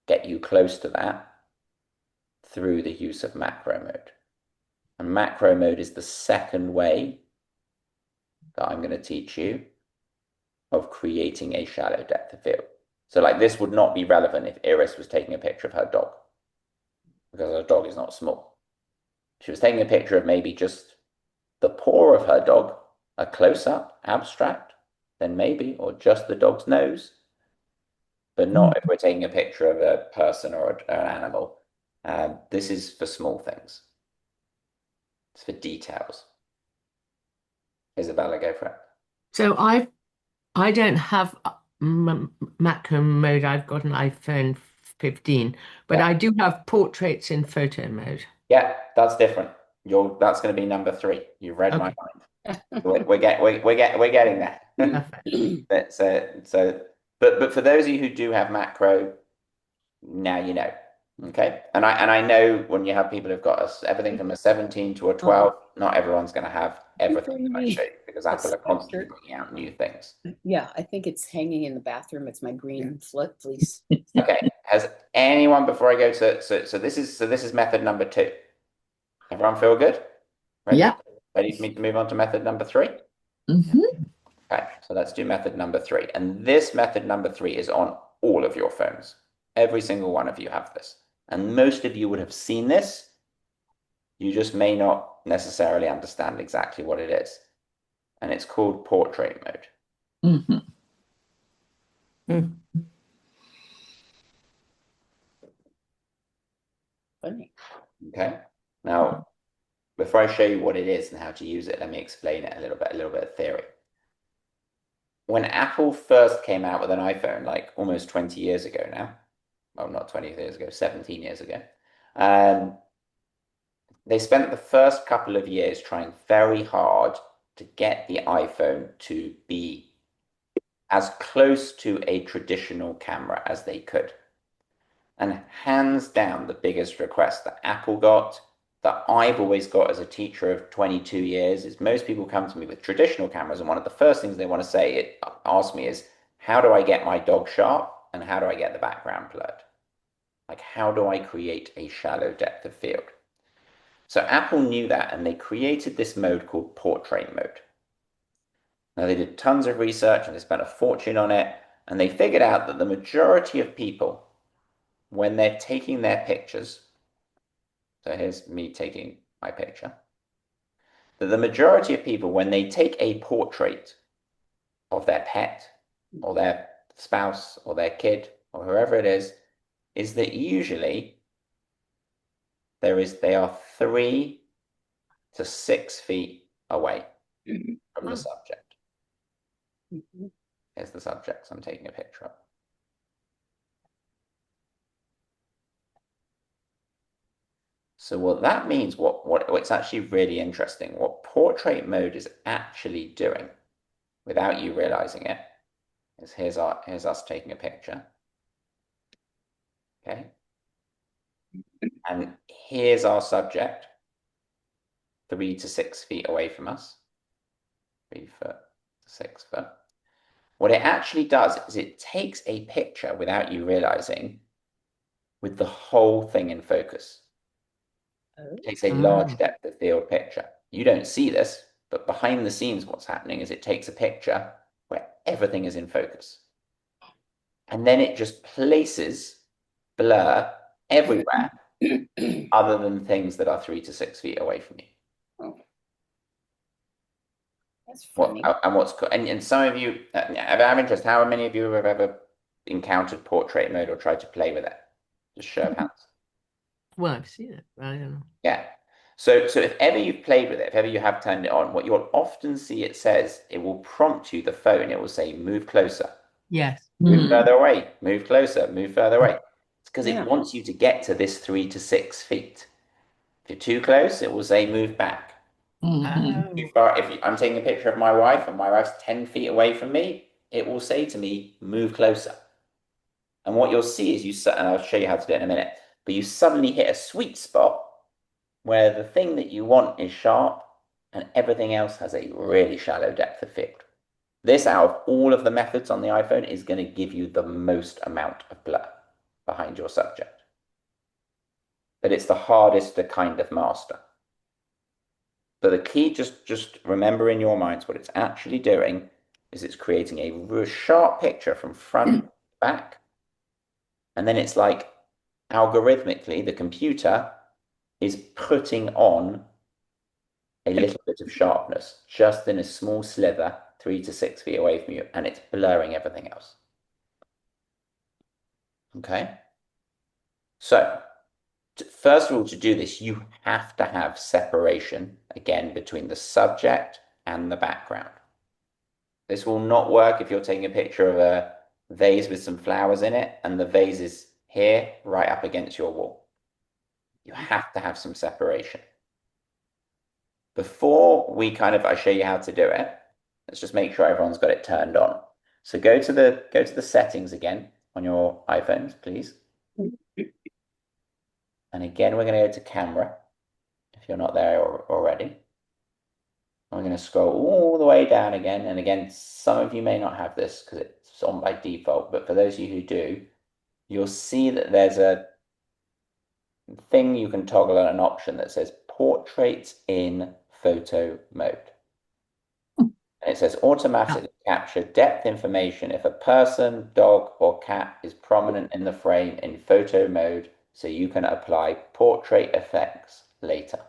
get you close to that through the use of macro mode. And macro mode is the second way that I'm going to teach you of creating a shallow depth of field. So like this would not be relevant if Iris was taking a picture of her dog, because her dog is not small. If she was taking a picture of maybe just the paw of her dog, a close-up, abstract, then maybe, or just the dog's nose, but not if we're taking a picture of a person or an animal. This is for small things. It's for details. Isabella, go for it. So I don't have macro mode. I've got an iPhone 15, but Yeah. I do have portraits in photo mode. Yeah, that's different. That's going to be number 3. You've read my mind. We're getting there. But for those of you who do have macro, now you know. Okay, and I know when you have people who've got everything from a 17 to a 12, not everyone's going to have everything I show you because Apple are constantly bringing out new things. Yeah, I think it's hanging in the bathroom. It's my green flip, please. Okay, has anyone before I go to so this is method number 2. Everyone feel good? Ready? Yeah. Ready for me to move on to method number 3? Okay, so let's do method number 3. And this method number 3 is on all of your phones. Every single one of you have this. And most of you would have seen this You just may not necessarily understand exactly what it is. And it's called portrait mode. Mhm. Funny. Okay. Now, before I show you what it is and how to use it, let me explain it a little bit of theory. When Apple first came out with an iPhone, like almost 20 years ago now, well, not 20 years ago, 17 years ago, they spent the first couple of years trying very hard to get the iPhone to be as close to a traditional camera as they could. And hands down, the biggest request that Apple got, that I've always got as a teacher of 22 years, is most people come to me with traditional cameras, and one of the first things they want to ask me is, how do I get my dog sharp and how do I get the background blurred? Like, how do I create a shallow depth of field? So Apple knew that, and they created this mode called portrait mode. Now, they did tons of research and they spent a fortune on it, and they figured out that the majority of people, when they're taking their pictures, so here's me taking my picture, that the majority of people, when they take a portrait of their pet or their spouse or their kid or whoever it is that usually they are 3 to 6 feet away from the subject. Here's the subject I'm taking a picture of. So what that means, what's actually really interesting, what portrait mode is actually doing, without you realizing it, is here's us taking a picture. Okay. And here's our subject, 3 to 6 feet away from us. 3 foot to 6 foot. What it actually does is it takes a picture without you realizing with the whole thing in focus. It takes a large depth of field picture. You don't see this, but behind the scenes, what's happening is it takes a picture where everything is in focus. And then it just places blur everywhere other than things that are 3 to 6 feet away from you. That's funny. And some of you, I'm interested, how many of you have ever encountered portrait mode or tried to play with it? Just show of hands. Well, I've seen it, but I don't know. Yeah. So if ever you've played with it, if ever you have turned it on, what you'll often see it will prompt you, the phone, it will say, move closer. Yes. Move further away, move closer, move further away. It's because Yeah. it wants you to get to this 3 to 6 feet. If you're too close, it will say move back. Too far, I'm taking a picture of my wife and my wife's 10 feet away from me, it will say to me, move closer. And what you'll see is and I'll show you how to do it in a minute, but you suddenly hit a sweet spot where the thing that you want is sharp and everything else has a really shallow depth of field. This, out of all of the methods on the iPhone, is going to give you the most amount of blur behind your subject. But it's the hardest to kind of master. But the key, just remember in your minds what it's actually doing is it's creating a real sharp picture from front to back. And then it's like algorithmically, the computer is putting on a little bit of sharpness just in a small sliver 3 to 6 feet away from you, and it's blurring everything else. Okay? So, first of all, to do this, you have to have separation, again, between the subject and the background. This will not work if you're taking a picture of a vase with some flowers in it, and the vase is here, right up against your wall. You have to have some separation. Before I show you how to do it, let's just make sure everyone's got it turned on. So go to the settings again on your iPhones, please. And again, we're going to go to camera, if you're not there already. I'm going to scroll all the way down again. And again, some of you may not have this because it's on by default, but for those of you who do, you'll see that there's a thing you can toggle on, an option that says portraits in photo mode. And it says automatically capture depth information if a person, dog, or cat is prominent in the frame in photo mode, so you can apply portrait effects later.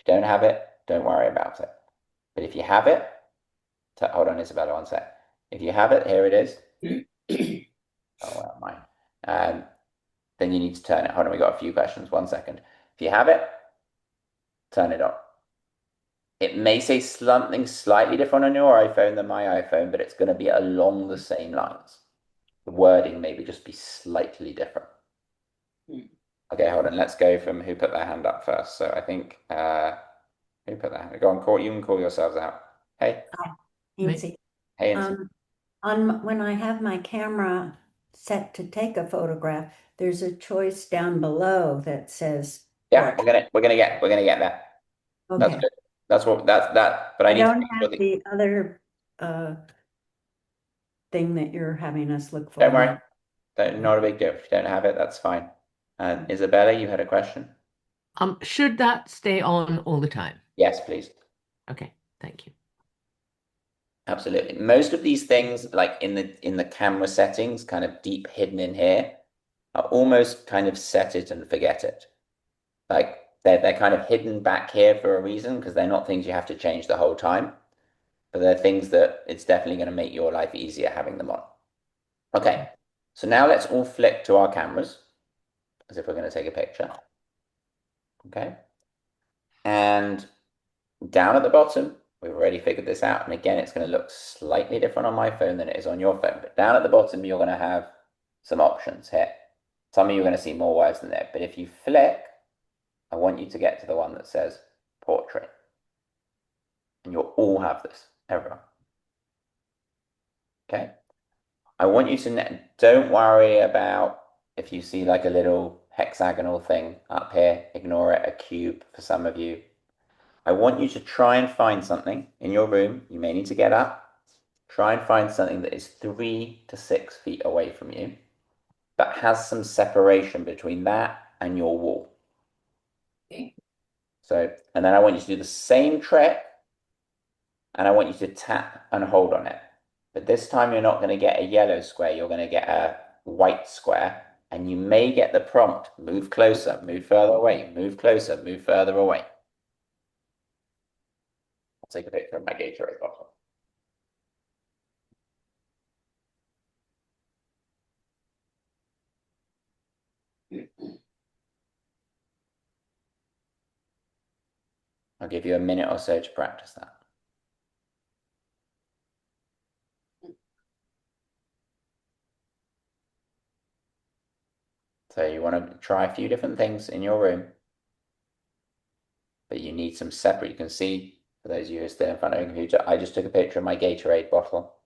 don't have it, don't worry about it. But if you have it, hold on, Isabella, one sec. If you have it, here it is. Oh, well, mine. Then you need to turn it. Hold on, we got a few questions. 1 second. If you have it, turn it on. It may say something slightly different on your iPhone than my iPhone, but it's going to be along the same lines. The wording maybe just be slightly different. Okay, hold on. Let's go from who put their hand up first. So I think who put their hand? Go on, you can call yourselves out. Hey. Nancy. Hey, Nancy. When I have my camera set to take a photograph, there's a choice down below that says Yeah, we're gonna get there. Okay. That's good. That's that. But I need don't to have the other thing that you're having us look for. Don't worry. Not a big deal. If you don't have it, that's fine. Isabella, you had a question? Should that stay on all the time? Yes, please. Okay, thank you. Absolutely. Most of these things, like in the camera settings, kind of deep hidden in here, are almost kind of set it and forget it. Like they're kind of hidden back here for a reason because they're not things you have to change the whole time, but they're things that it's definitely going to make your life easier having them on. Okay, so now let's all flick to our cameras as if we're going to take a picture. Okay, and down at the bottom, we've already figured this out. And again, it's going to look slightly different on my phone than it is on your phone. But down at the bottom, you're going to have some options here. Some of you are going to see more words than that. But if you flick, I want you to get to the one that says portrait. And you'll all have this, everyone. Okay? I want you to, don't worry about if you see like a little hexagonal thing up here, ignore it, a cube for some of you. I want you to try and find something in your room. You may need to get up. Try and find something that is 3 to 6 feet away from you, but has some separation between that and your wall. Okay. So, and then I want you to do the same trick, and I want you to tap and hold on it. But this time you're not going to get a yellow square, you're going to get a white square, and you may get the prompt, move closer, move further away, move closer, move further away. I'll take a picture of my Gatorade bottle. I'll give you a minute or so to practice that. So you want to try a few different things in your room, but you need some separate. You can see, for those of you who are still in front of a computer, I just took a picture of my Gatorade bottle.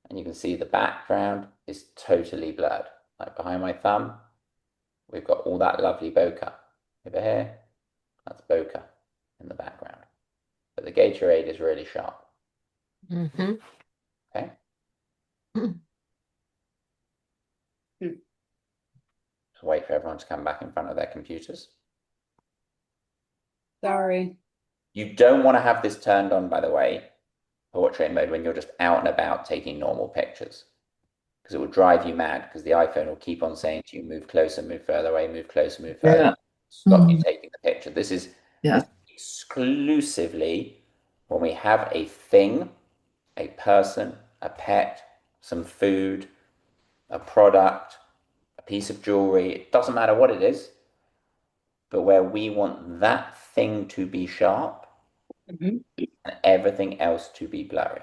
And you can see the background is totally blurred. Like behind my thumb, we've got all that lovely bokeh. Over here, that's bokeh in the background. But the Gatorade is really sharp. Mm-hmm. Okay? Just wait for everyone to come back in front of their computers. Sorry. You don't want to have this turned on, by the way, portrait mode, when you're just out and about taking normal pictures. Because it will drive you mad, because the iPhone will keep on saying to you, move closer, move further away, move closer, move further. Yeah. Stop you taking the picture. This is exclusively when we have a thing, a person, a pet, some food, a product, a piece of jewelry. It doesn't matter what it is, but where we want that thing to be sharp and everything else to be blurry.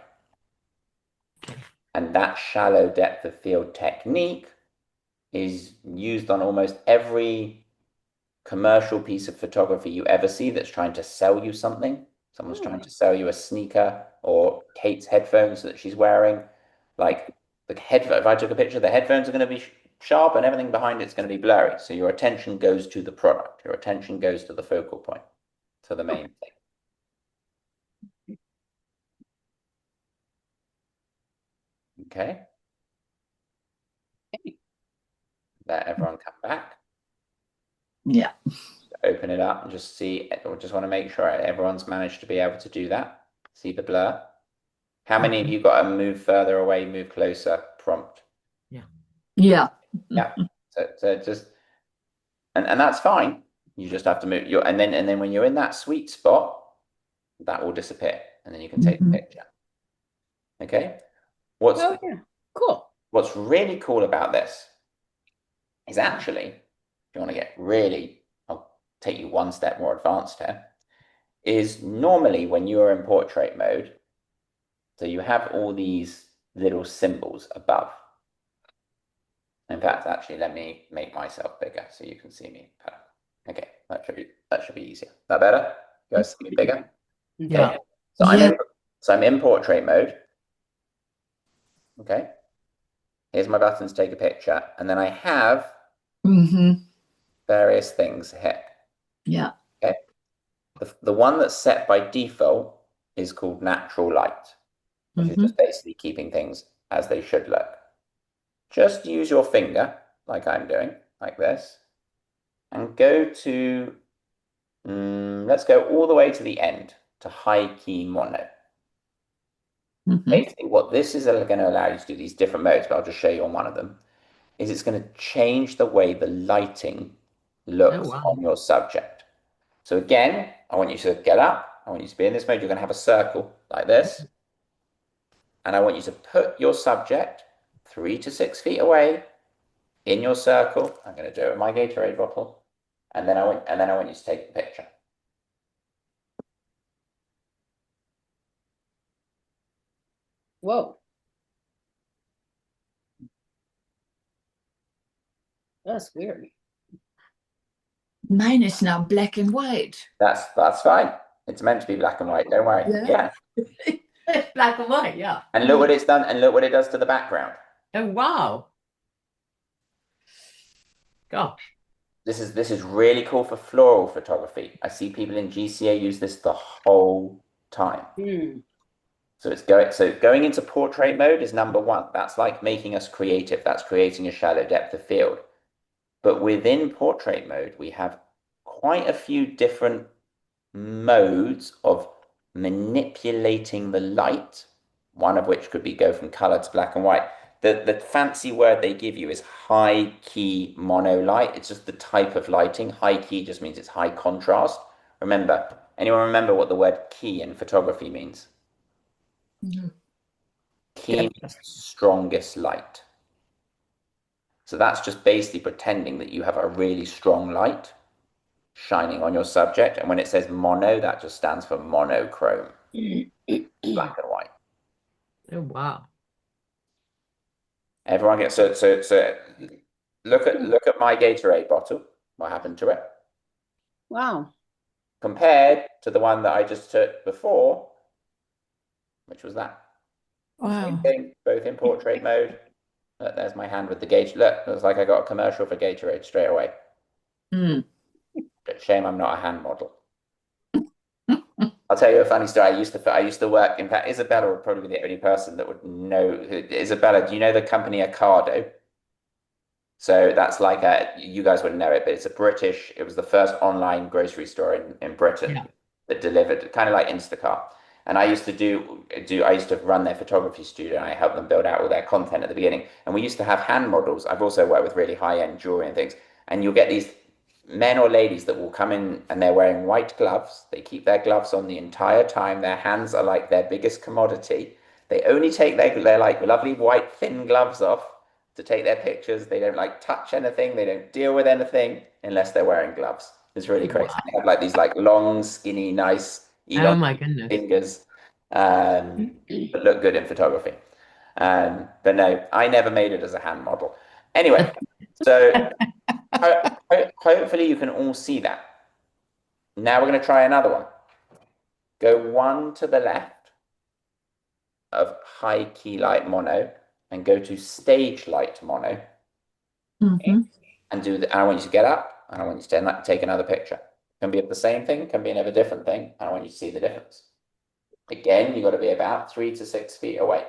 And that shallow depth of field technique is used on almost every commercial piece of photography you ever see that's trying to sell you something. Someone's trying to sell you a sneaker or Kate's headphones that she's wearing. Like the headphone, if I took a picture, the headphones are going to be sharp and everything behind it's going to be blurry. So your attention goes to the product. Your attention goes to the focal point, to the main thing. Okay. Let everyone come back. Yeah. Open it up and just see. I just want to make sure everyone's managed to be able to do that. See the blur. How many of you got a move further away, move closer prompt? Yeah. Yeah. So just and that's fine. You just have to move your, and then when you're in that sweet spot, that will disappear, and then you can take a Mhm. picture. Okay. What's Oh, yeah. Cool. what's really cool about this is actually, if you want to get really, I'll take you one step more advanced here, is normally when you are in portrait mode, so you have all these little symbols above. In fact, actually, let me make myself bigger so you can see me better. Okay, that should be easier. Is that better? You guys see me bigger? Yeah. Okay. So Yeah. I'm in portrait mode. Okay. Here's my buttons, take a picture, and then I have Hmm. various things here. Yeah. Okay. The one that's set by default is called natural light, which is Hmm. just basically keeping things as they should look. Just use your finger, like I'm doing, like this, and go to, let's go all the way to the end, to high key mono. Hmm. Basically, what this is going to allow you to do these different modes, but I'll just show you on one of them, is it's going to change the way the lighting Oh, looks wow. on your subject. So again, I want you to get up. I want you to be in this mode. You're going to have a circle like this. And I want you to put your subject 3 to 6 feet away in your circle. I'm going to do it with my Gatorade bottle. And then I want you to take a picture. Whoa. That's weird. Mine is now black and white. That's fine. It's meant to be black and white. Don't worry. Yeah. Yeah. Black and white, yeah. And look what it's done, and look what it does to the background. Oh, wow. Gosh. This is really cool for floral photography. I see people in GCA use this the whole time. So going into portrait mode is number one. That's like making us creative. That's creating a shallow depth of field. But within portrait mode, we have quite a few different modes of manipulating the light, one of which could be go from color to black and white. The fancy word they give you is high key mono light. It's just the type of lighting. High key just means it's high contrast. Anyone remember what the word key in photography means? Key means strongest light. So that's just basically pretending that you have a really strong light shining on your subject. And when it says mono, that just stands for monochrome, black and white. Oh, wow. Everyone gets so look at my Gatorade bottle. What happened to it? Wow. Compared to the one that I just took before, which was that. Same Wow. thing, both in portrait mode. Look, there's my hand with the Gatorade. Look, looks like I got a commercial for Gatorade straight away. Mm. Shame I'm not a hand model. I'll tell you a funny story. I used to work. In fact, Isabella would probably be the only person that would know. Isabella, do you know the company Ocado? So that's like you guys wouldn't know it, but it was the first online grocery store in Britain Yeah. that delivered, kind of like Instacart. And I used to I used to run their photography studio and I helped them build out all their content at the beginning. And we used to have hand models. I've also worked with really high-end jewelry and things. And you'll get these men or ladies that will come in and they're wearing white gloves. They keep their gloves on the entire time. Their hands are like their biggest commodity. They only take their like lovely white thin gloves off to take their pictures. They don't like touch anything. They don't deal with anything unless they're wearing gloves. It's really crazy. Wow. They have like these like long, skinny, nice, Oh, elongated my goodness. fingers, that look good in photography. But no, I never made it as a hand model. Anyway, so hopefully you can all see that. Now we're going to try another one. Go one to the left of high key light mono and go to stage light mono. Mhm. And I want you to get up and I want you to take another picture. Can be of the same thing, can be another different thing, and I want you to see the difference. Again, you've got to be about 3 to 6 feet away.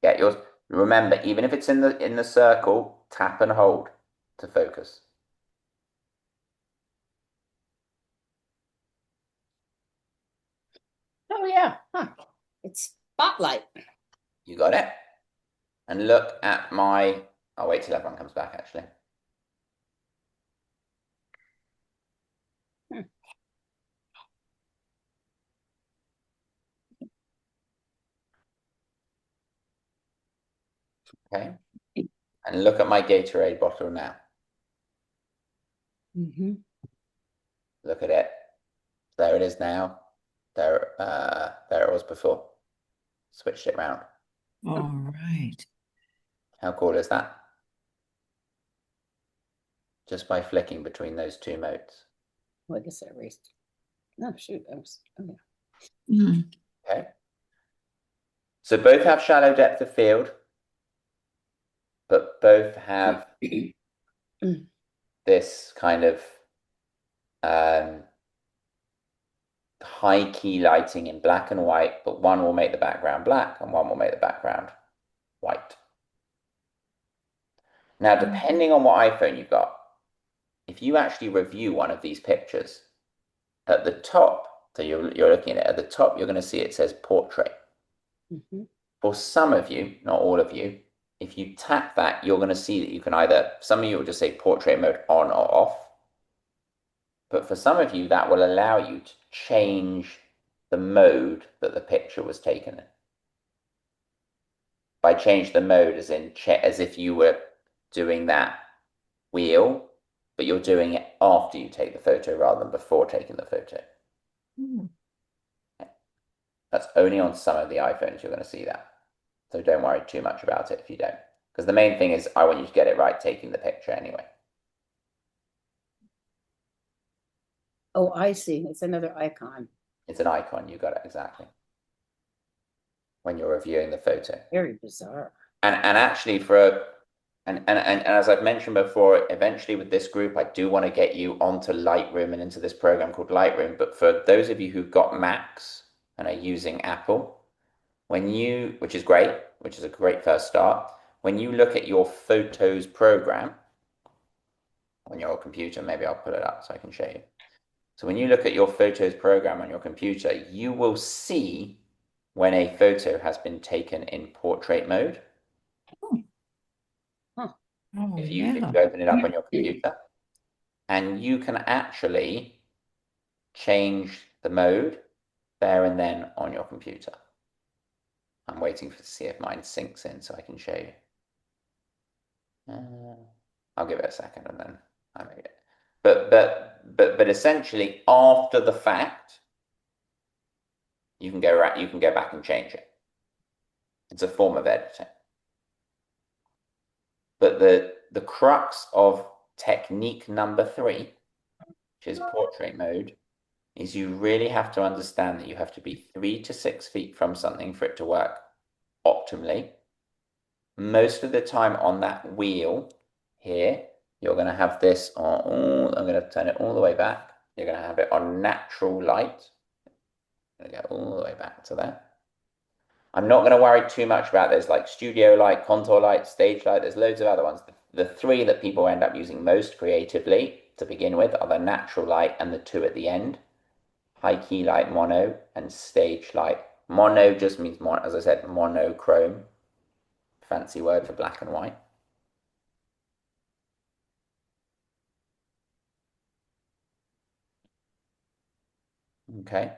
Get yours. Remember, even if it's in the circle, tap and hold to focus. Oh, yeah. Huh. It's spotlight. You got it? And look at my, I'll wait till everyone comes back actually. Okay. And look at my Gatorade bottle now. Mm-hmm. Look at it. There it is now. There it was before. Switched it round. All right. How cool is that? Just by flicking between those two modes. Well, I guess I erased. No, shoot. Oh, yeah. Mm. Okay. So both have shallow depth of field, but both have this kind of high key lighting in black and white, but one will make the background black and one will make the background white. Now, depending on what iPhone you've got, if you actually review one of these pictures, at the top, so you're looking at it, at the top, you're going to see it says portrait. Mm-hmm. For some of you, not all of you, if you tap that, you're going to see that you can either, some of you will just say portrait mode on or off. But for some of you, that will allow you to change the mode that the picture was taken in. By change the mode as in as if you were doing that wheel, but you're doing it after you take the photo rather than before taking the photo. That's only on some of the iPhones you're going to see that. So don't worry too much about it if you don't. Because the main thing is I want you to get it right taking the picture anyway. Oh, I see. It's another icon. It's an icon, you got it exactly. When you're reviewing the photo. Very bizarre. And actually and as I've mentioned before, eventually with this group, I do want to get you onto Lightroom and into this program called Lightroom. But for those of you who've got Macs and are using Apple, which is great, which is a great first start, when you look at your Photos program on your computer, maybe I'll put it up so I can show you. So when you look at your Photos program on your computer, you will see when a photo has been taken in portrait mode. Oh, If you yeah. open it up on your computer, and you can actually change the mode there and then on your computer. I'm waiting to see if mine syncs in so I can show you. I'll give it a second and then I make it. But essentially, after the fact, you can go back and change it. It's a form of editing. But the crux of technique number 3, which is portrait mode, is you really have to understand that you have to be 3 to 6 feet from something for it to work optimally. Most of the time on that wheel here, you're going to have this on, I'm going to turn it all the way back. You're going to have it on natural light. I'm going to go all the way back to there. I'm not going to worry too much about this, like studio light, contour light, stage light. There's loads of other ones. The 3 that people end up using most creatively to begin with are the natural light and the 2 at the end. High key light mono and stage light. Mono just means, as I said, monochrome. Fancy word for black and white. Okay.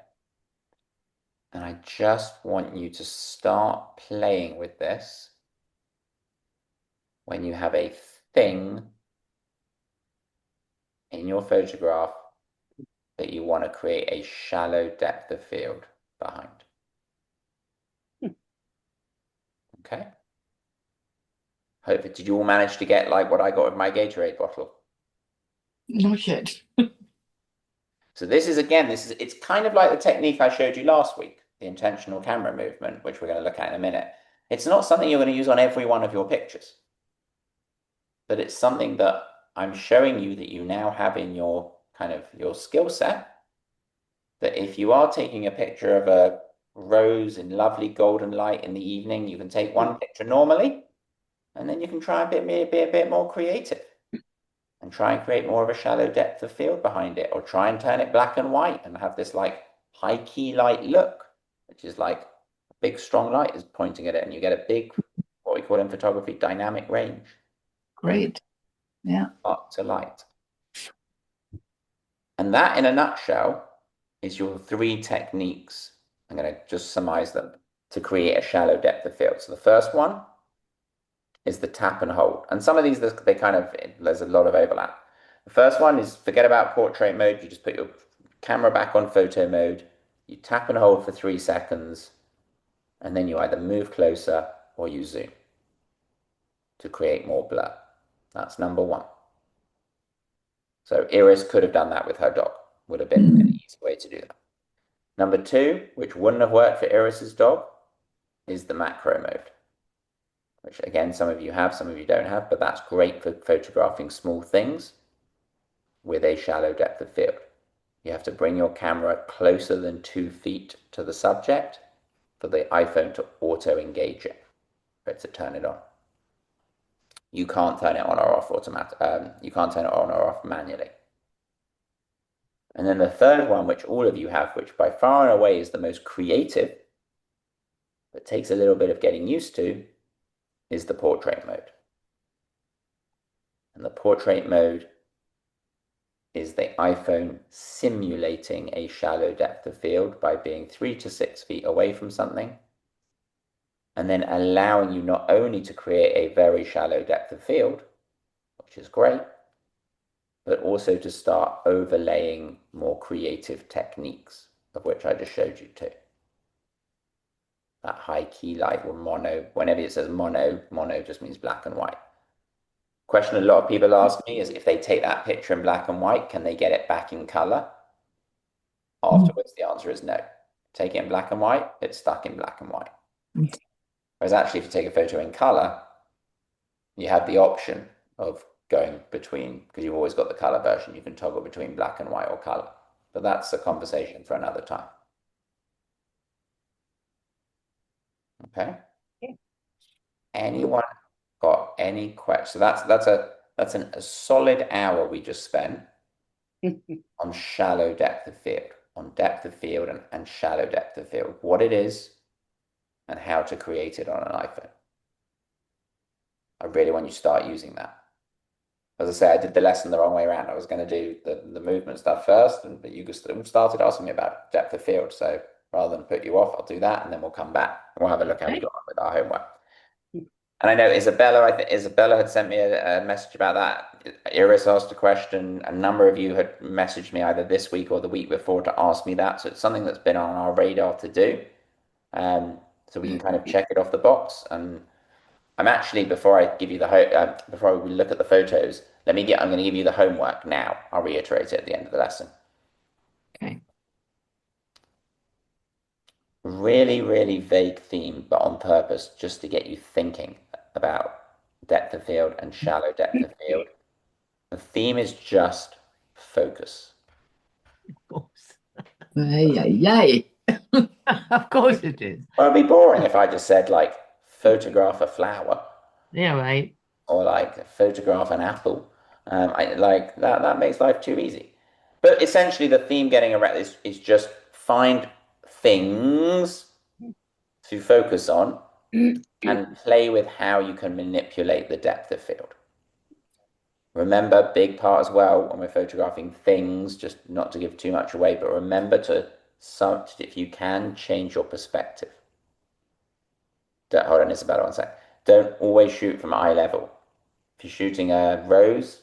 And I just want you to start playing with this when you have a thing in your photograph that you want to create a shallow depth of field behind. Okay. Did you all manage to get like what I got with my Gatorade bottle? Not yet. So it's kind of like the technique I showed you last week, the intentional camera movement, which we're going to look at in a minute. It's not something you're going to use on every one of your pictures, but it's something that I'm showing you that you now have in your your skill set, that if you are taking a picture of a rose in lovely golden light in the evening, you can take one picture normally, and then you can try and be a bit more creative and try and create more of a shallow depth of field behind it, or try and turn it black and white and have this like high key light look. which is like a big strong light is pointing at it, and you get a big, what we call in photography, dynamic range. Great. Yeah. Dark to light. And that, in a nutshell, is your three techniques. I'm going to just surmise them to create a shallow depth of field. So the first one is the tap and hold. And some of these, they kind of, there's a lot of overlap. The first one is forget about portrait mode. You just put your camera back on photo mode. You tap and hold for 3 seconds. And then you either move closer or you zoom to create more blur. That's number one. So Iris could have done that with her dog. Would have been an easy way to do that. Number two, which wouldn't have worked for Iris's dog, is the macro mode, which again, some of you have, some of you don't have, but that's great for photographing small things with a shallow depth of field. You have to bring your camera closer than 2 feet to the subject for the iPhone to auto-engage it, for it to turn it on. You can't turn it on or off you can't turn it on or off manually. And then the third one, which all of you have, which by far and away is the most creative, but takes a little bit of getting used to, is the portrait mode. And the portrait mode is the iPhone simulating a shallow depth of field by being 3 to 6 feet away from something, and then allowing you not only to create a very shallow depth of field, which is great, but also to start overlaying more creative techniques, of which I just showed you two. That high key light or mono, whenever it says mono just means black and white. Question a lot of people ask me is if they take that picture in black and white, can they get it back in color? Afterwards, the answer is no. Take it in black and white, it's stuck in black and white. Whereas actually, if you take a photo in color, you have the option of going between, because you've always got the color version, you can toggle between black and white or color. But that's a conversation for another time. Okay. Anyone got any questions? So that's a solid hour we just spent on shallow depth of field, on depth of field and shallow depth of field, what it is and how to create it on an iPhone. I really want you to start using that. As I say, I did the lesson the wrong way around. I was going to do the movement stuff first, but you just started asking me about depth of field. So rather than put you off, I'll do that, and then we'll come back. We'll have a look how we got on with our homework. And I know Isabella, I think Isabella had sent me a message about that. Iris asked a question. A number of you had messaged me either this week or the week before to ask me that. So it's something that's been on our radar to do. So we can kind of check it off the box. And I'm actually, before I give you before we look at the photos, I'm going to give you the homework now. I'll reiterate it at the end of the lesson. Okay. Really, really vague theme, but on purpose, just to get you thinking about depth of field and shallow depth of field. The theme is just focus. Of course. Of course it is. Well, it'd be boring if I just said like photograph a flower. Yeah, right. Or like photograph an apple. Like that makes life too easy. But essentially the theme getting around is just find things to focus on and play with how you can manipulate the depth of field. Remember, big part as well when we're photographing things, just not to give too much away, but remember to, if you can, change your perspective. Hold on, Isabella, one sec. Don't always shoot from eye level. If you're shooting a rose,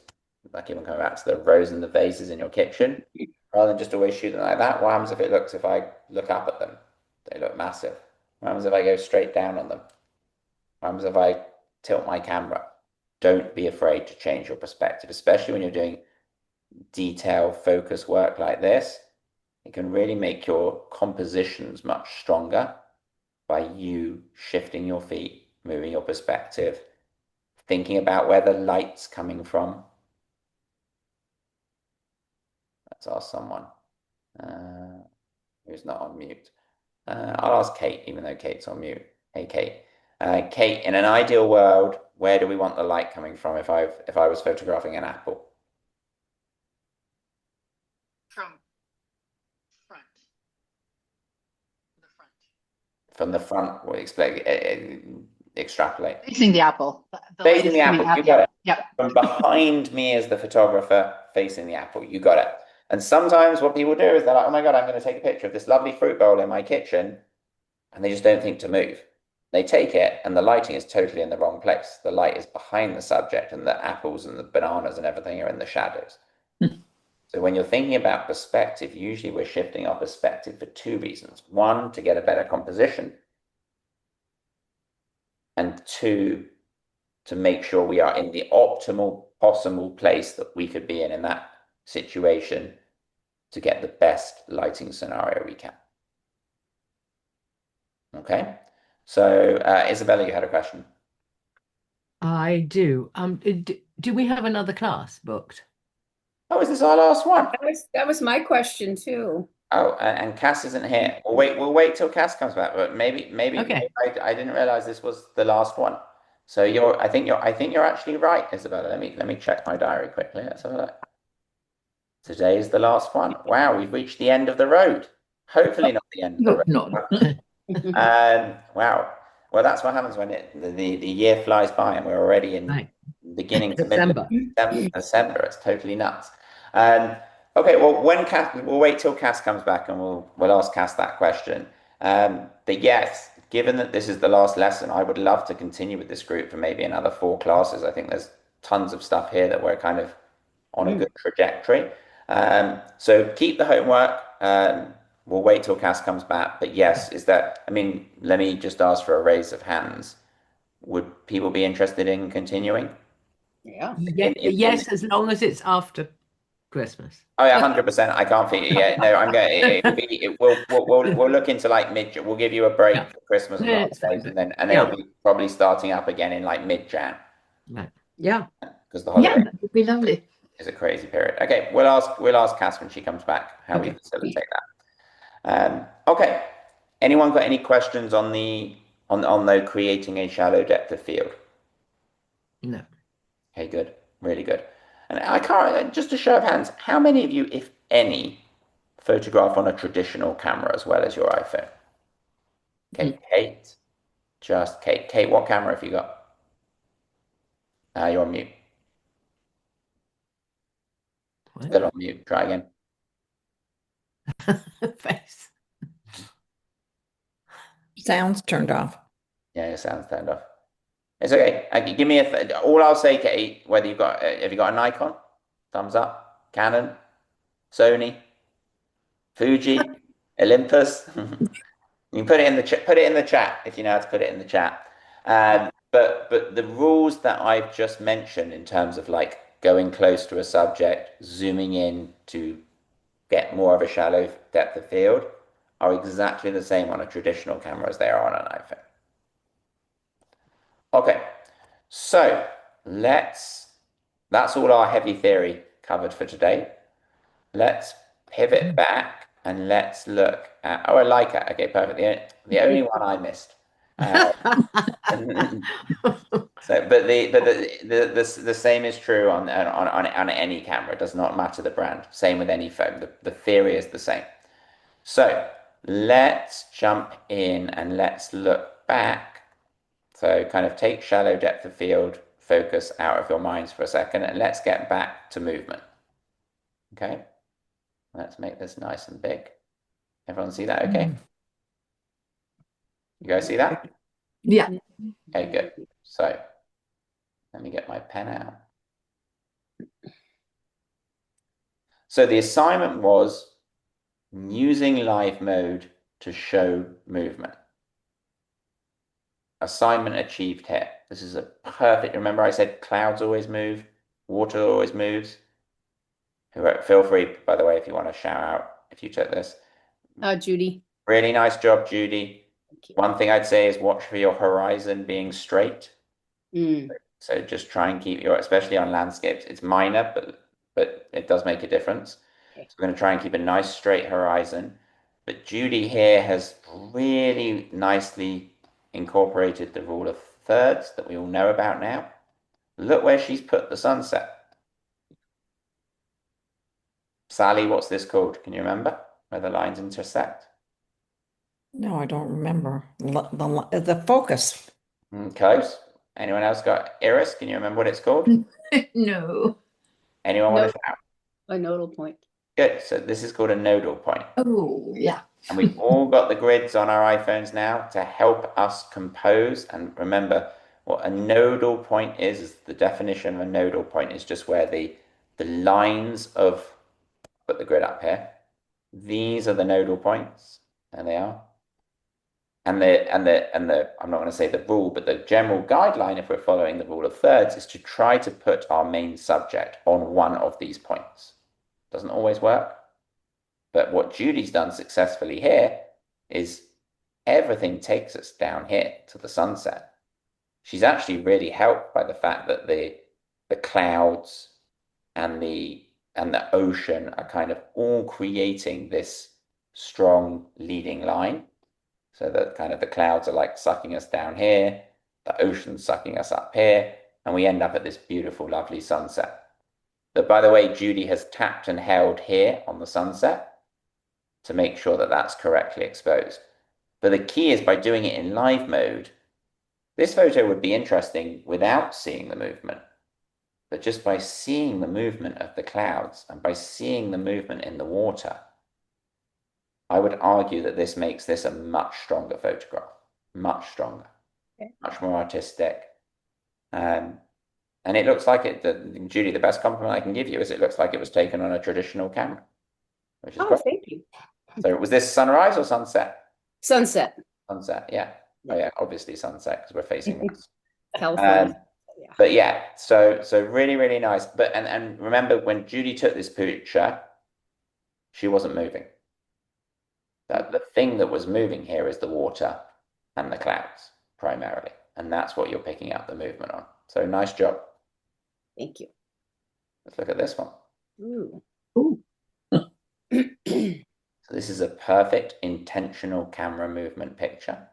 like even coming back to the rose and the vases in your kitchen, rather than just always shoot them like that, what happens if I look up at them? They look massive. What happens if I go straight down on them? What happens if I tilt my camera? Don't be afraid to change your perspective, especially when you're doing detail focus work like this. It can really make your compositions much stronger by you shifting your feet, moving your perspective, thinking about where the light's coming from. Let's ask someone who's not on mute. I'll ask Kate, even though Kate's on mute. Hey, Kate. Kate, in an ideal world, where do we want the light coming from if I was photographing an apple? From front. The front. from the front, extrapolate. Facing the apple. The light Facing is the coming apple, out. you got it. Yep. From behind me as the photographer, facing the apple, you got it. And sometimes what people do is they're like, oh my God, I'm going to take a picture of this lovely fruit bowl in my kitchen. And they just don't think to move. They take it, and the lighting is totally in the wrong place. The light is behind the subject, and the apples and the bananas and everything are in the shadows. So when you're thinking about perspective, usually we're shifting our perspective for two reasons. One, to get a better composition, and two, to make sure we are in the optimal possible place that we could be in that situation to get the best lighting scenario we can. Okay. So Isabella, you had a question. I do. Do we have another class booked? Oh, is this our last one? That was my question too. Oh, and Cass isn't here. We'll wait till Cass comes back. But maybe Okay. I didn't realize this was the last one. So I think you're actually right, Isabella. Let me check my diary quickly. Let's have a look. Today is the last one. Wow, we've reached the end of the road. Hopefully not the end of the road. No. Wow. Well, that's what happens when the year flies by and we're already in Right. beginning to December. December. It's totally nuts. Okay, well, we'll wait till Cass comes back and we'll ask Cass that question. But yes, given that this is the last lesson, I would love to continue with this group for maybe another 4 classes. I think there's tons of stuff here that we're kind of on a good trajectory. So keep the homework. We'll wait till Cass comes back. But yes, let me just ask for a raise of hands. Would people be interested in continuing? Yeah. Yes, as long as it's after Christmas. Oh yeah, 100%. I can't figure. Yeah, no, I'm going. We'll look into like mid. We'll give you a break Yeah. for Christmas and No, holidays, it's fine, and but then it'll be probably starting up again in like mid-Jan right. Yeah. because the Yeah, holiday that would be lovely. is a crazy period. Okay, we'll ask Cass when she comes back how we Okay. facilitate that. Okay. Anyone got any questions on though creating a shallow depth of field? No. Okay, good, really good. And I can't just a show of hands, how many of you, if any, photograph on a traditional camera as well as your iPhone? Okay, Kate, just Kate. Kate, what camera have you got? You're on mute. What? Still on mute. Try again. Face. Sounds turned off. Yeah, your sound's turned off. It's okay. Give me all I'll say, Kate, whether have you got a Nikon? Thumbs up. Canon, Sony, Fuji, Olympus. You can put it in the chat if you know how to put it in the chat. But the rules that I've just mentioned in terms of like going close to a subject, zooming in to get more of a shallow depth of field, are exactly the same on a traditional camera as they are on an iPhone. Okay, so that's all our heavy theory covered for today. Let's pivot back and let's look at, oh, I like it. Okay, perfect. The only one I missed. So, but the same is true on any camera. It does not matter the brand. Same with any phone. The theory is the same. So let's jump in and let's look back. So kind of take shallow depth of field focus out of your minds for a second, and let's get back to movement. Okay, let's make this nice and big. Everyone see that? Okay. You guys see that? Yeah. Okay, good. So let me get my pen out. So the assignment was using live mode to show movement. Assignment achieved here. This is a perfect, remember I said clouds always move, water always moves. Feel free, by the way, if you want to shout out, if you took this. Judy. Really nice job, Judy. One thing I'd say is watch for your horizon being straight. So just try and keep especially on landscapes, it's minor, but it does make a difference. Okay. So we're going to try and keep a nice straight horizon. But Judy here has really nicely incorporated the rule of thirds that we all know about now. Look where she's put the sunset. Sally, what's this called? Can you remember where the lines intersect? No, I don't remember. The focus. Close. Anyone else got Iris? Can you remember what it's called? No. Anyone want to shout? A nodal point. Good. So this is called a nodal point. Oh, yeah. And we've all got the grids on our iPhones now to help us compose. And remember, what a nodal point is the definition of a nodal point is just where the lines of, put the grid up here. These are the nodal points. There they are. And I'm not going to say the rule, but the general guideline, if we're following the rule of thirds, is to try to put our main subject on one of these points. Doesn't always work. But what Judy's done successfully here is everything takes us down here to the sunset. She's actually really helped by the fact that the clouds and the ocean are kind of all creating this strong leading line. So that kind of the clouds are like sucking us down here, the ocean's sucking us up here, and we end up at this beautiful, lovely sunset. But by the way, Judy has tapped and held here on the sunset to make sure that that's correctly exposed. But the key is by doing it in live mode, this photo would be interesting without seeing the movement. But just by seeing the movement of the clouds and by seeing the movement in the water, I would argue that this makes this a much stronger photograph, much stronger, much more artistic. And it looks like it, Judy, the best compliment I can give you is it looks like it was taken on a traditional camera, which is great. Thank you. So was this sunrise or sunset? Sunset. Sunset, yeah. Oh yeah, obviously sunset because we're facing west. California. Yeah. But yeah, so really, really nice. But and remember when Judy took this picture, she wasn't moving. The thing that was moving here is the water and the clouds primarily. And that's what you're picking up the movement on. So nice job. Thank you. Let's look at this one. Ooh. Ooh. So this is a perfect intentional camera movement picture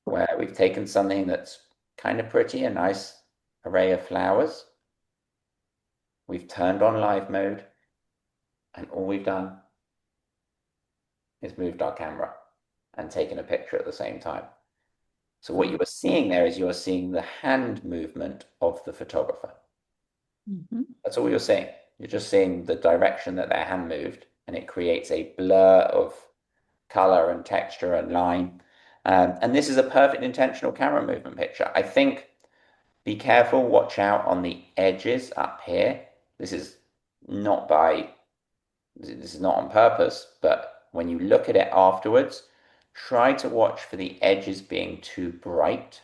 where we've taken something that's kind of pretty, a nice array of flowers. We've turned on live mode, and all we've done is moved our camera and taken a picture at the same time. So what you are seeing there is you are seeing the hand movement of the photographer. Mm-hmm. That's all you're seeing. You're just seeing the direction that their hand moved, and it creates a blur of color and texture and line. And this is a perfect intentional camera movement picture. I think be careful, watch out on the edges up here. This is not on purpose, but when you look at it afterwards, try to watch for the edges being too bright.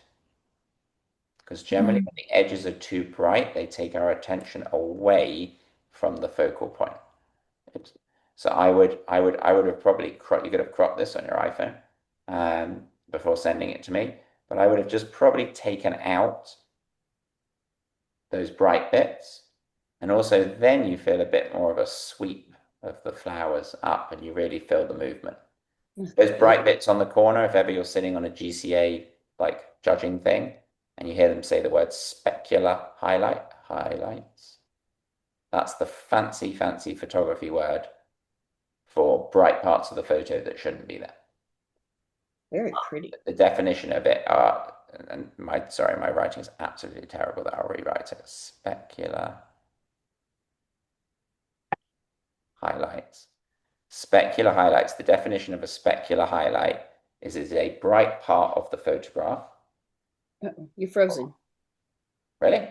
Because generally when the edges are too bright, they take our attention away from the focal point. So I would have probably you could have cropped this on your iPhone before sending it to me, but I would have just probably taken out those bright bits, and also then you feel a bit more of a sweep of the flowers up, and you really feel the movement. Those bright bits on the corner, if ever you're sitting on a GCA like judging thing, and you hear them say the word specular highlights. That's the fancy photography word for bright parts of the photo that shouldn't be there. Very pretty. The definition of it are, and my writing is absolutely terrible that I'll rewrite it. Specular highlights. Specular highlights. The definition of a specular highlight is a bright part of the photograph. Uh-oh, you're frozen. Really?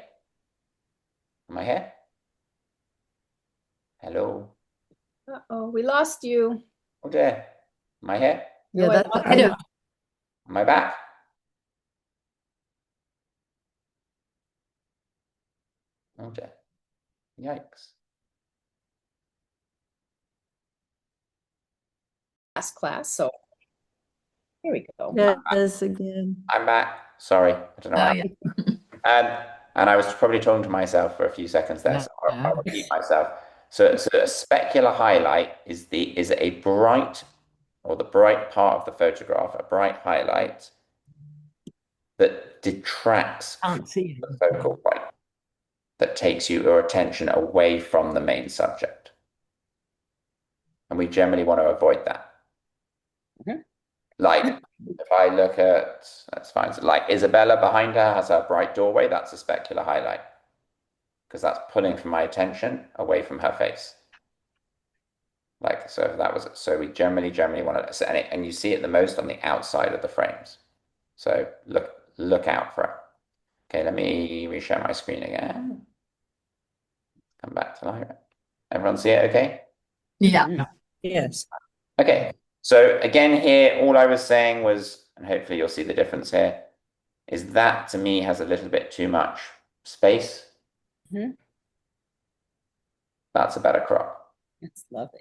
Am I here? Hello? Uh-oh, we lost you. Oh dear. Am I here? Yeah, No, that's I know. Am I back? Oh dear. Yikes. Last class, so here we go. yes again. I'm back. Sorry. I don't know what happened. And I was probably talking to myself for a few seconds there, so I'll repeat myself. So a specular highlight is a bright, or the bright part of the photograph, a bright highlight that detracts Can't see from the focal point, that takes your attention away from the main subject. And we generally want to avoid that. Like if I look at, let's find, like Isabella behind her has her bright doorway, that's a specular highlight because that's pulling from my attention away from her face. Like, so that was, so we generally want to, and you see it the most on the outside of the frames. So look out for it. Okay, let me reshare my screen again. Come back to live. Everyone see it okay? Yeah. Yes. Okay, so again here, all I was saying was, and hopefully you'll see the difference here, is that to me has a little bit too much space. Mhm. That's a better crop. It's lovely.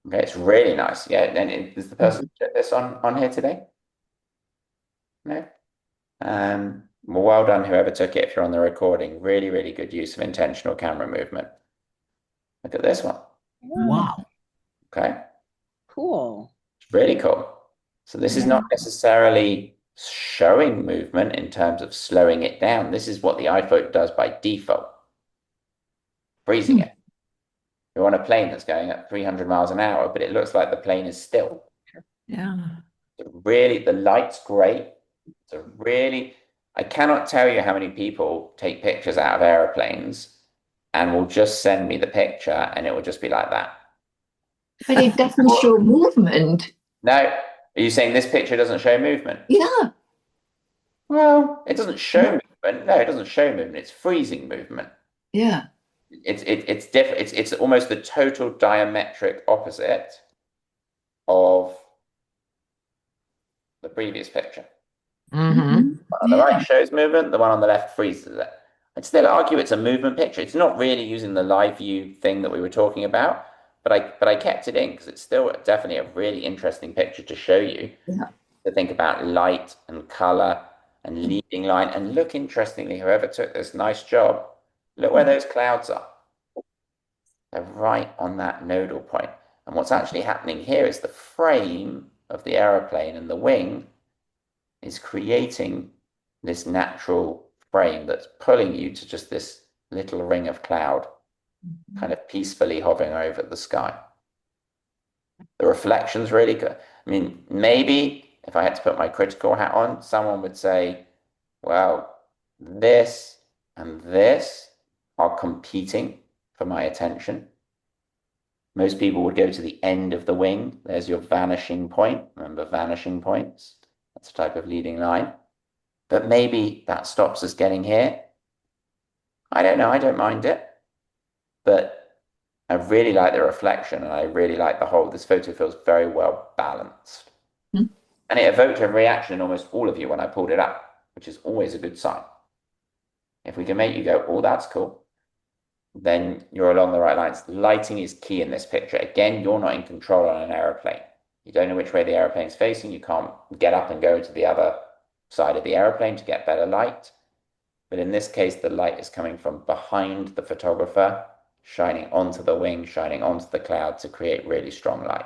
Okay, it's really nice. Yeah, and is the person who did this on here today? No? Well, well done, whoever took it, if you're on the recording. Really, really good use of intentional camera movement. Look at this one. Wow. Okay, Cool. it's really cool. So this is not necessarily showing movement in terms of slowing it down. This is what the iPhone does by default, freezing it. You're on a plane that's going at 300 miles an hour, but it looks like the plane is still. Yeah. Really, the light's great. It's a really, I cannot tell you how many people take pictures out of airplanes and will just send me the picture and it will just be like that. But it doesn't show movement. No, are you saying this picture doesn't show movement? Yeah. Well, it doesn't show movement. No, it doesn't show movement. It's freezing movement. Yeah. It's different. It's almost the total diametric opposite of the previous picture. Mm-hmm. One on the right shows movement, the one on the left freezes it. I'd still argue it's a movement picture. It's not really using the live view thing that we were talking about, but I kept it in because it's still definitely a really interesting picture to show you. Yeah. To think about light and color and leading line. And look, interestingly, whoever took this, nice job. Look where those clouds are. They're right on that nodal point. And what's actually happening here is the frame of the aeroplane and the wing is creating this natural frame that's pulling you to just this little ring of cloud, kind of peacefully hovering over the sky. The reflection's really good. I mean, maybe if I had to put my critical hat on, someone would say, well, this and this are competing for my attention. Most people would go to the end of the wing. There's your vanishing point. Remember vanishing points? That's a type of leading line. But maybe that stops us getting here. I don't know. I don't mind it. But I really like the reflection and I really like the whole. This photo feels very well balanced. Hmm. And it evoked a reaction in almost all of you when I pulled it up, which is always a good sign. If we can make you go, oh, that's cool, then you're along the right lines. Lighting is key in this picture. Again, you're not in control on an aeroplane. You don't know which way the aeroplane's facing. You can't get up and go to the other side of the aeroplane to get better light. But in this case, the light is coming from behind the photographer, shining onto the wing, shining onto the cloud to create really strong light.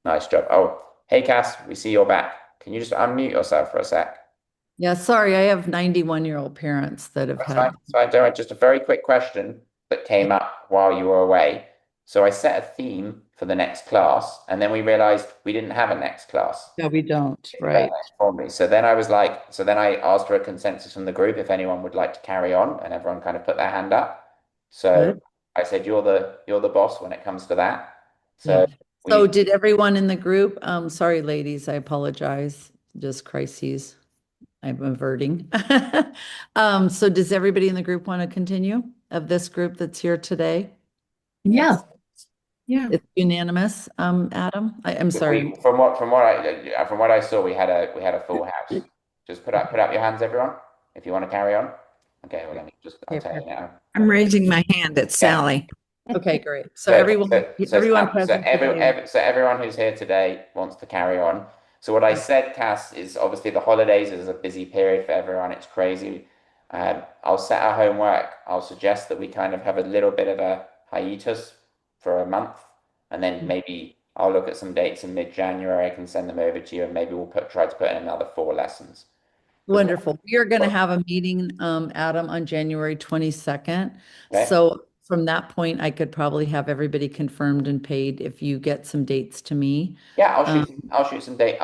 Nice job. Oh, hey, Cass, we see you're back. Can you just unmute yourself for a sec? Yeah, sorry, I have 91-year-old parents that have That's had. fine. So I don't, just a very quick question that came up while you were away. So I set a theme for the next class, and then we realized we didn't have a next class. No, we don't, right? Formally. So then I was like, so then I asked for a consensus from the group if anyone would like to carry on, and everyone kind of put their hand up. So Good. I said, you're the boss when it comes to that. So So did everyone in the group, sorry, ladies, I apologize, just crises I'm averting. So does everybody in the group want to continue of this group that's here today? Yeah. Yeah. It's unanimous, Adam? I'm sorry. From what I saw, we had a full house. Just put up your hands, everyone, if you want to carry on. Okay, well I'll tell you now. I'm raising my hand. It's Sally. Okay, great. So everyone present today. So everyone who's here today wants to carry on. So what I said, Cass, is obviously the holidays is a busy period for everyone. It's crazy. I'll set our homework. I'll suggest that we kind of have a little bit of a hiatus for a month, and then maybe I'll look at some dates in mid-January. I can send them over to you, and maybe we'll try to put in another 4 lessons. Wonderful. We are going to have a meeting, Adam, on January 22nd. Okay. So from that point, I could probably have everybody confirmed and paid if you get some dates to me. Yeah, I'll shoot some date.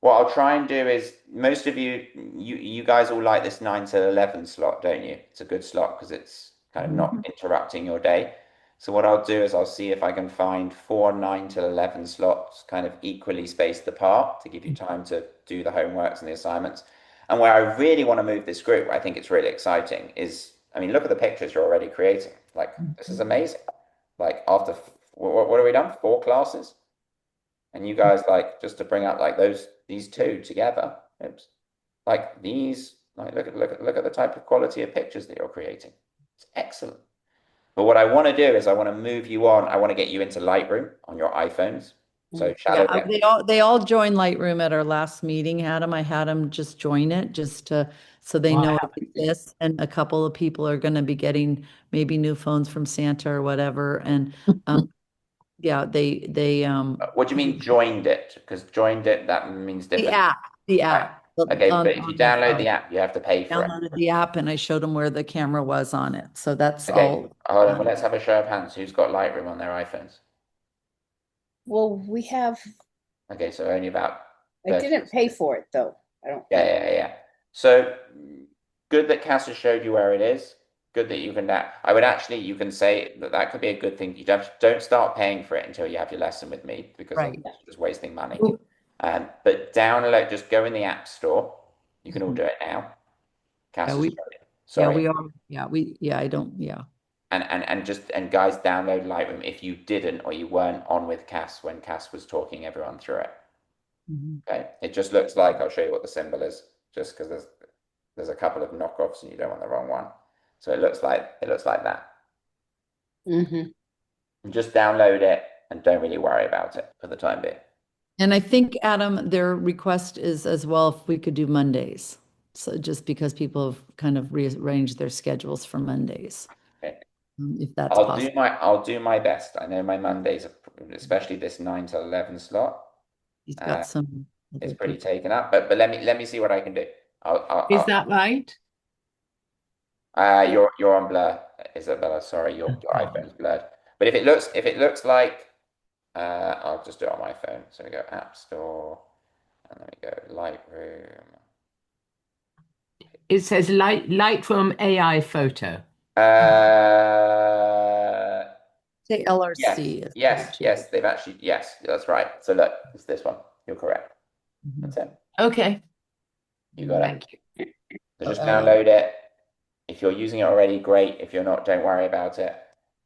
what I'll try and do is most of you guys all like this 9 till 11 slot, don't you? It's a good slot because it's kind of not interrupting your day. So what I'll do is I'll see if I can find 4 9 till 11 slots kind of equally spaced apart to give you time to do the homeworks and the assignments. And where I really want to move this group, I think it's really exciting is, I mean, look at the pictures you're already creating. Like, this is amazing. Like after, what have we done? 4 classes? And you guys like, just to bring up like these two together, oops, like these, like look at the type of quality of pictures that you're creating. It's excellent. But what I want to do is I want to move you on. I want to get you into Lightroom on your iPhones. So shadow. Yeah, they all joined Lightroom at our last meeting, I had them just join it just to, so they know it exists. And a couple of people are going to be getting maybe new phones from Santa or whatever. And yeah, they What do you mean joined it? Because joined it, that means different. the app. Okay, but if you download the app, you have to pay for it. Downloaded the app and I showed them where the camera was on it. So that's Okay, all. hold on. Well, let's have a show of hands. Who's got Lightroom on their iPhones? Well, we have, Okay, so only about. I didn't pay for it though. I don't think. Yeah. So good that Cass has showed you where it is. Good that you can I would actually, you can say that could be a good thing. You don't start paying for it until you have your lesson with me because Right. you're just wasting money. But download, just go in the App Store. You can all do it now. Cass has showed it. Sorry. I don't, And guys, download Lightroom if you didn't or you weren't on with Cass when Cass was talking everyone through it. Okay, it just looks like, I'll show you what the symbol is, just because there's a couple of knockoffs and you don't want the wrong one. So it looks like that. Just download it and don't really worry about it for the time being. And I think, Adam, their request is as well if we could do Mondays. So just because people have kind of rearranged their schedules for Mondays. Okay. If that's possible. I'll do my best. I know my Mondays, especially this 9 to 11 slot. He's got some. It's pretty taken up, but let me see what I can do. Is that right? You're on blur, Isabella. Sorry, your iPhone's blurred. But if it looks like, I'll just do it on my phone. So we go App Store, and then we go Lightroom. It says Lightroom AI photo. Say LRC. Yes, they've actually, yes, that's right. So look, it's this one. You're correct. That's it. Okay. You got it. Thank you. So just download it. If you're using it already, great. If you're not, don't worry about it.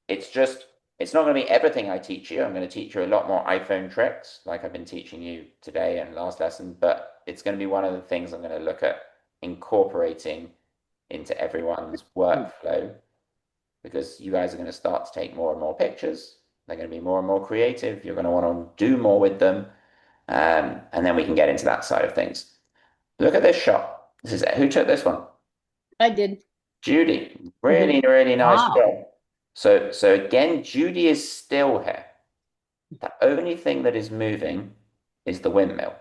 It's not going to be everything I teach you. I'm going to teach you a lot more iPhone tricks, like I've been teaching you today and last lesson, but it's going to be one of the things I'm going to look at incorporating into everyone's workflow, because you guys are going to start to take more and more pictures. They're going to be more and more creative. You're going to want to do more with them. And then we can get into that side of things. Look at this shot. Who took this one? I did. Judy. Really nice job. So again, Judy is still here. The only thing that is moving is the windmill.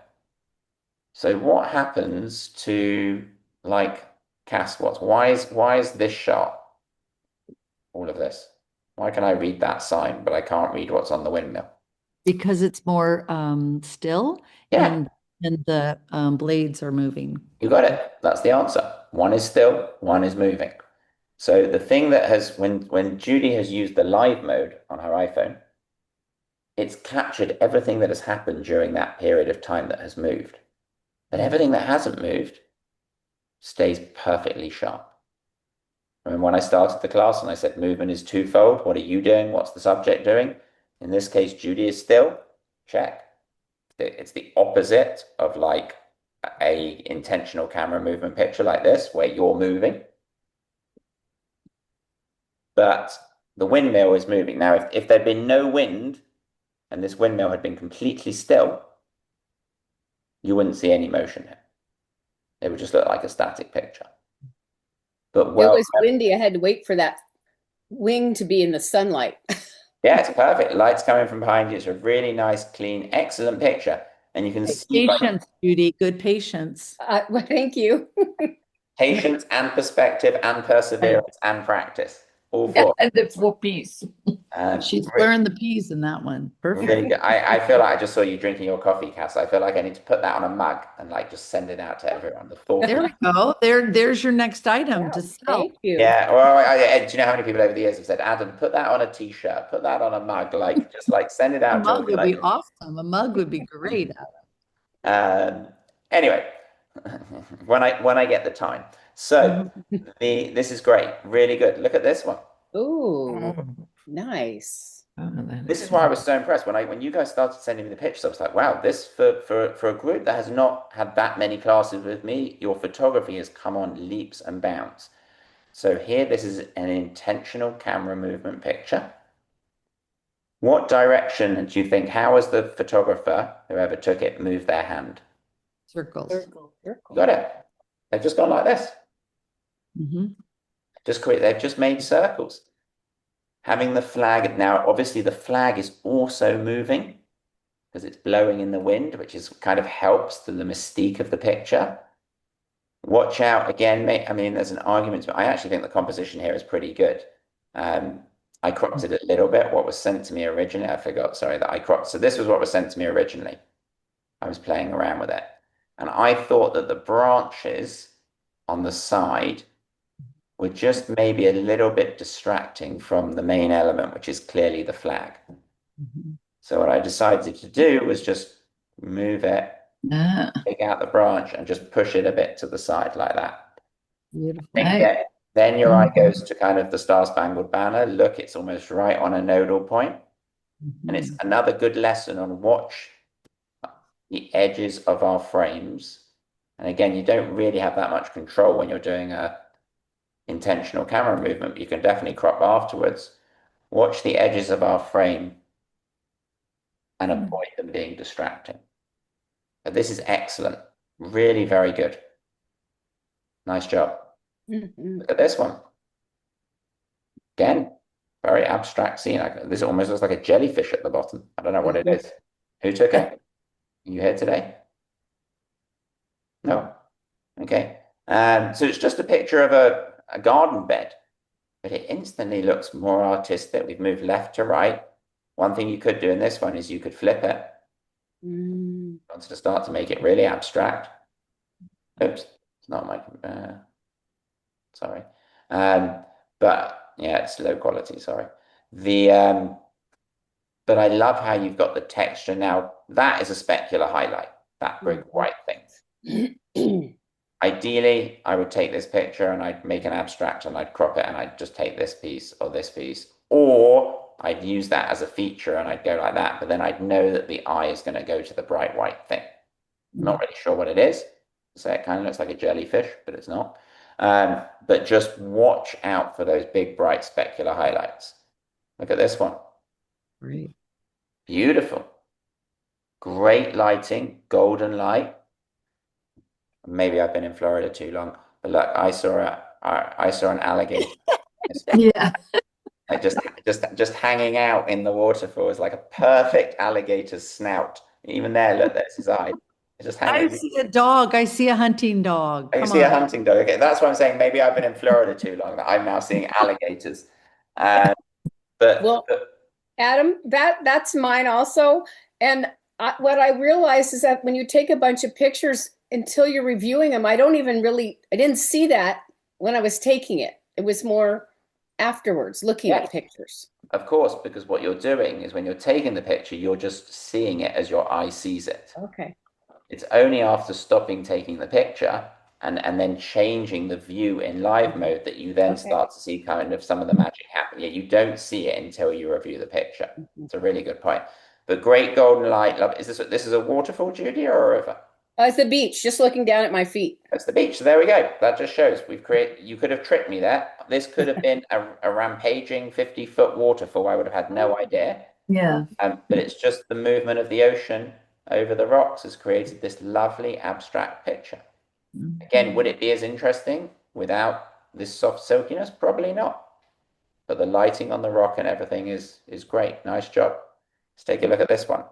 So what happens to, like, Cass, why is this shot all of this? Why can I read that sign, but I can't read what's on the windmill? Because it's more still, and the blades are moving. You got it. That's the answer. One is still, one is moving. So the thing that has, when Judy has used the live mode on her iPhone, it's captured everything that has happened during that period of time that has moved. But everything that hasn't moved stays perfectly sharp. Remember when I started the class and I said movement is twofold? What are you doing? What's the subject doing? In this case, Judy is still. Check. It's the opposite of like a intentional camera movement picture like this, where you're moving. But the windmill is moving. Now, if there'd been no wind and this windmill had been completely still, you wouldn't see any motion here. It would just look like a static picture. But It was windy. I had to wait for that wing to be in the sunlight. Yeah, it's perfect. Light's coming from behind you. It's a really nice, clean, excellent picture. And you can see patience, Judy. Good patience. Well, thank you. patience and perspective and perseverance and practice. All four. And the 4 piece. She's wearing the peas in that one. Perfect. Really good. I feel like I just saw you drinking your coffee, Cass. I feel like I need to put that on a mug and like just send it out to everyone. The four. There we go. There's your next item to sell. Thank you. Yeah. Well, do you know how many people over the years have said, Adam, put that on a t-shirt, put that on a mug, like just like send it A out to mug would be like, awesome. A mug would be great. Anyway, when I get the time. So this is great, really good. Look at this one. Ooh, nice. This is why I was so impressed when you guys started sending me the pictures. I was like, wow, this for a group that has not had that many classes with me, your photography has come on leaps and bounds. So here, this is an intentional camera movement picture. What direction do you think? How has the photographer, whoever took it, moved their hand? Circles. Circle. Got it. They've just gone like this. They've just made circles. Having the flag now, obviously the flag is also moving because it's blowing in the wind, which is kind of helps to the mystique of the picture. Watch out again, mate. I mean, there's an argument, but I actually think the composition here is pretty good. I cropped it a little bit. What was sent to me originally, I forgot, sorry, that I cropped. So this was what was sent to me originally. I was playing around with it. And I thought that the branches on the side were just maybe a little bit distracting from the main element, which is clearly the flag. So what I decided to do was just move it, take out the branch and just push it a bit to the side like that. Beautiful. Then your eye goes to kind of the Star Spangled Banner. Look, it's almost right on a nodal point. And it's another good lesson on watch the edges of our frames. And again, you don't really have that much control when you're doing a intentional camera movement, but you can definitely crop afterwards. Watch the edges of our frame and avoid them being distracting. But this is excellent. Really very good. Nice job. Look at this one. Again, very abstract scene. This almost looks like a jellyfish at the bottom. I don't know what it is. Who took it? Are you here today? No. Okay. So it's just a picture of a garden bed, but it instantly looks more artistic. We've moved left to right. One thing you could do in this one is you could flip it. Wanted to start to make it really abstract. Oops, it's not my, sorry. But yeah, it's low quality, sorry. But I love how you've got the texture now. That is a specular highlight, that brick white thing. Ideally, I would take this picture and I'd make an abstract and I'd crop it and I'd just take this piece or this piece. Or I'd use that as a feature and I'd go like that, but then I'd know that the eye is going to go to the bright white thing. I'm not really sure what it is. So it kind of looks like a jellyfish, but it's not. But just watch out for those big, bright specular highlights. Look at this one. Great. Beautiful. Great lighting, golden light. Maybe I've been in Florida too long, but look, I saw an alligator. Yeah. Like just hanging out in the waterfall is like a perfect alligator's snout. Even there, look, there's his eye. It's just hanging. I see a dog. I see a hunting dog. I see a hunting dog. Okay, that's what I'm saying. Maybe I've been in Florida too long that I'm now seeing alligators. But Adam, that's mine also. And what I realized is that when you take a bunch of pictures until you're reviewing them, I didn't see that when I was taking it. It was more afterwards, looking at pictures. Of course, because what you're doing is when you're taking the picture, you're just seeing it as your eye sees it. Okay. It's only after stopping taking the picture and then changing the view in live mode that you then start to see kind of some of the magic happen. Yeah, you don't see it until you review the picture. It's a really good point. But great golden light. Love. This is a waterfall, Judy, or a river? It's the beach, just looking down at my feet. It's the beach. So there we go. That just shows you could have tricked me there. This could have been a rampaging 50-foot waterfall. I would have had no idea. Yeah. But it's just the movement of the ocean over the rocks has created this lovely abstract picture. Again, would it be as interesting without this soft silkiness? Probably not. But the lighting on the rock and everything is great. Nice job. Let's take a look at this one.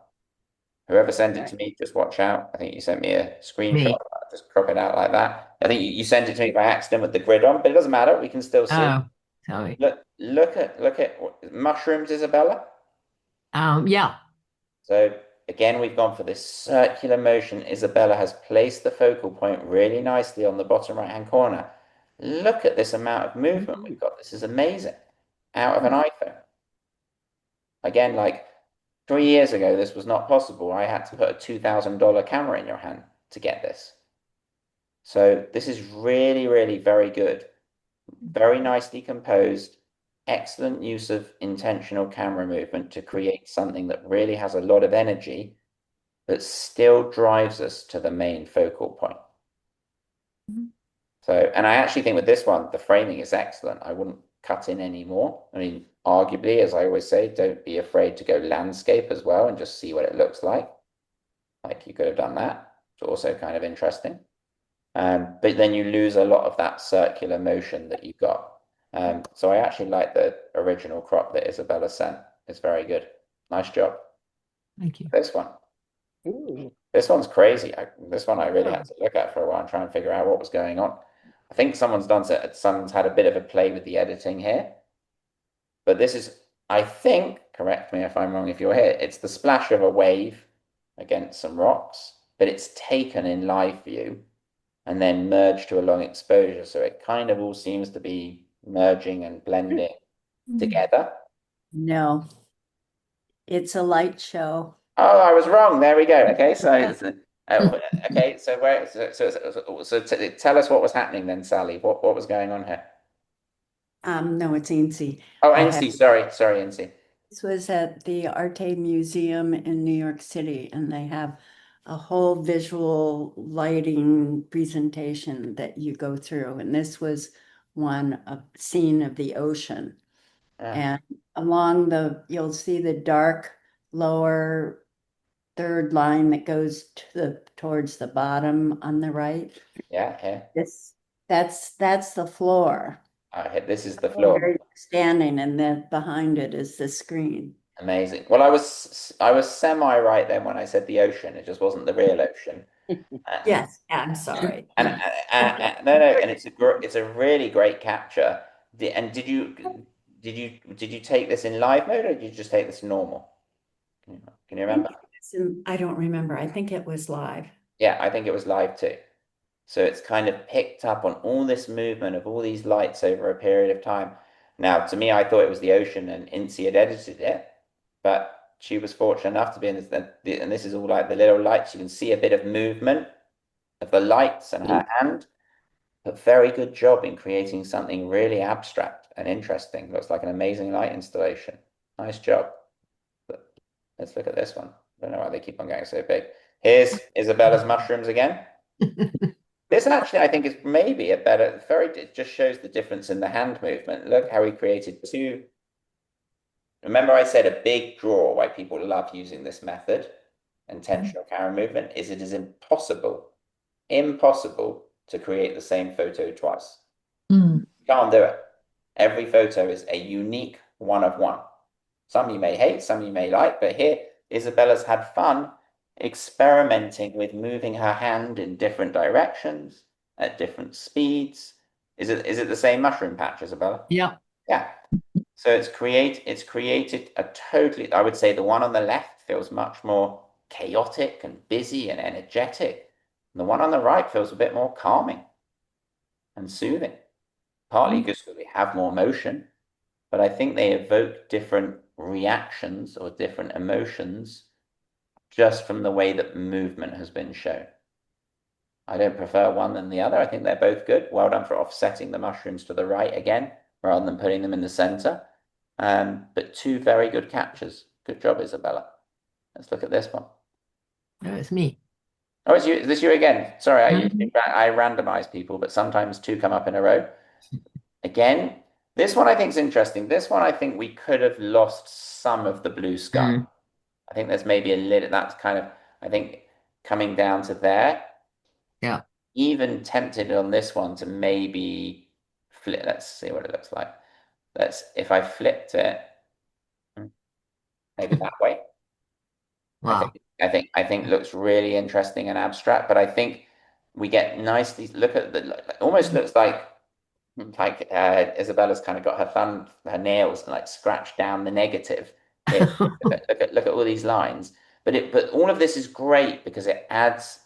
Whoever sent it to me, just watch out. I think you sent me a screenshot. Just crop it out like that. I think you sent it to me by accident with the grid on, but it doesn't matter. We can still see. Sorry. Look at mushrooms, Isabella. Yeah. So again, we've gone for this circular motion. Isabella has placed the focal point really nicely on the bottom right-hand corner. Look at this amount of movement we've got. This is amazing. Out of an iPhone. Again, like 3 years ago, this was not possible. I had to put a $2,000 camera in your hand to get this. So this is really, really very good. Very nicely composed. Excellent use of intentional camera movement to create something that really has a lot of energy, but still drives us to the main focal point. So, and I actually think with this one, the framing is excellent. I wouldn't cut in any more. I mean, arguably, as I always say, don't be afraid to go landscape as well and just see what it looks like. Like you could have done that. It's also kind of interesting. But then you lose a lot of that circular motion that you got. So I actually like the original crop that Isabella sent. It's very good. Nice job. Thank you. This one. Ooh. This one's crazy. This one I really had to look at for a while and try and figure out what was going on. I think someone's had a bit of a play with the editing here. But this is, I think, correct me if I'm wrong if you're here, it's the splash of a wave against some rocks, but it's taken in live view and then merged to a long exposure. So it kind of all seems to be merging and blending together. No, it's a light show. Oh, I was wrong. There we go. Okay, tell us what was happening then, Sally. What was going on here? No, it's Ainsley. Oh, I NC, sorry, NC. This was at the Arte Museum in New York City, and they have a whole visual lighting presentation that you go through. And this was a scene of the ocean. And along you'll see the dark lower third line that goes towards the bottom on the right. Yeah. That's the floor. This is the floor. Standing, and then behind it is the screen. Amazing. Well, I was semi right then when I said the ocean. It just wasn't the real ocean. Yes, I'm sorry. No, and it's a really great capture. And did you take this in live mode or did you just take this normal? Can you remember? I don't remember. I think it was live. Yeah, I think it was live too. So it's kind of picked up on all this movement of all these lights over a period of time. Now, to me, I thought it was the ocean and Incy had edited it, but she was fortunate enough to be in this, and this is all like the little lights. You can see a bit of movement of the lights and her hand, but very good job in creating something really abstract and interesting. Looks like an amazing light installation. Nice job. But let's look at this one. I don't know why they keep on going so big. Here's Isabella's mushrooms again. This actually, I think, is maybe it just shows the difference in the hand movement. Look how he created two. Remember I said a big draw why people love using this method, intentional camera movement, is it is impossible to create the same photo twice. You can't do it. Every photo is a unique one of one. Some you may hate, some you may like, but here Isabella's had fun experimenting with moving her hand in different directions at different speeds. Is it the same mushroom patch, Isabella? Yeah. Yeah. So it's created a totally, I would say the one on the left feels much more chaotic and busy and energetic. And the one on the right feels a bit more calming and soothing. Partly because we have more motion, but I think they evoke different reactions or different emotions just from the way that movement has been shown. I don't prefer one than the other. I think they're both good. Well done for offsetting the mushrooms to the right again, rather than putting them in the center. But two very good captures. Good job, Isabella. Let's look at this one. No, it's me. Oh, it's you. Is this you again? Sorry, I randomize people, but sometimes two come up in a row. Again, this one I think is interesting. This one I think we could have lost some of the blue sky. I think there's maybe a little, that's kind of, I think, coming down to there. Yeah. Even tempted on this one to maybe flip. Let's see what it looks like. If I flipped it, maybe that way. Wow. I think looks really interesting and abstract, but I think we get nicely, look at almost looks like Like Isabella's kind of got her nails like scratched down the negative. Here, look at all these lines. But all of this is great because it adds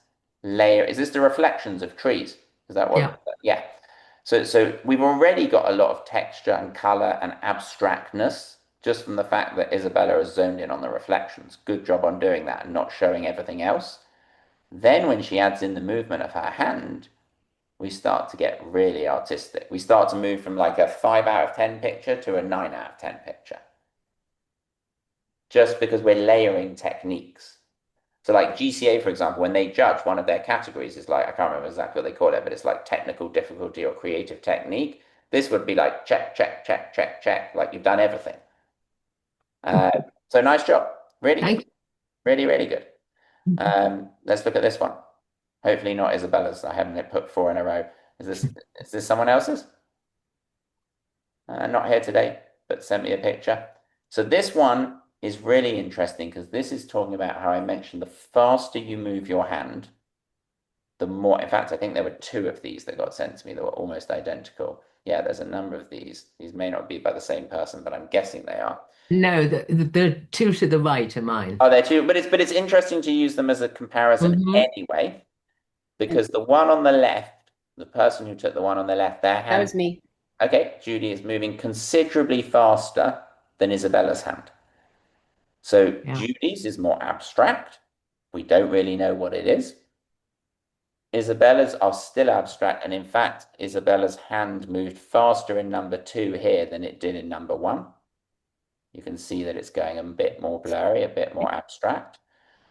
layer. Is this the reflections of trees? Is that what? Yeah. Yeah. So we've already got a lot of texture and color and abstractness just from the fact that Isabella has zoned in on the reflections. Good job on doing that and not showing everything else. Then when she adds in the movement of her hand, we start to get really artistic. We start to move from like a 5 out of 10 picture to a 9 out of 10 picture. Just because we're layering techniques. So like GCA, for example, when they judge, one of their categories is like, I can't remember exactly what they call it, but it's like technical difficulty or creative technique. This would be like check, check, check, check, check, like you've done everything. So nice job. Really good. Really, really good. Let's look at this one. Hopefully not Isabella's. I haven't put 4 in a row. Is this someone else's? Not here today, but sent me a picture. So this one is really interesting because this is talking about how I mentioned the faster you move your hand, the more. In fact, I think there were 2 of these that got sent to me that were almost identical. Yeah, there's a number of these. These may not be by the same person, but I'm guessing they are. No, the 2 to the right are mine. Oh, they're 2, but it's interesting to use them as a comparison anyway, because the one on the left, the person who took the one on the left, their hand. That was me. Okay, Judy is moving considerably faster than Isabella's hand. So Judy's is more abstract. We don't really know what it is. Isabella's are still abstract, and in fact, Isabella's hand moved faster in number 2 here than it did in number 1. You can see that it's going a bit more blurry, a bit more abstract.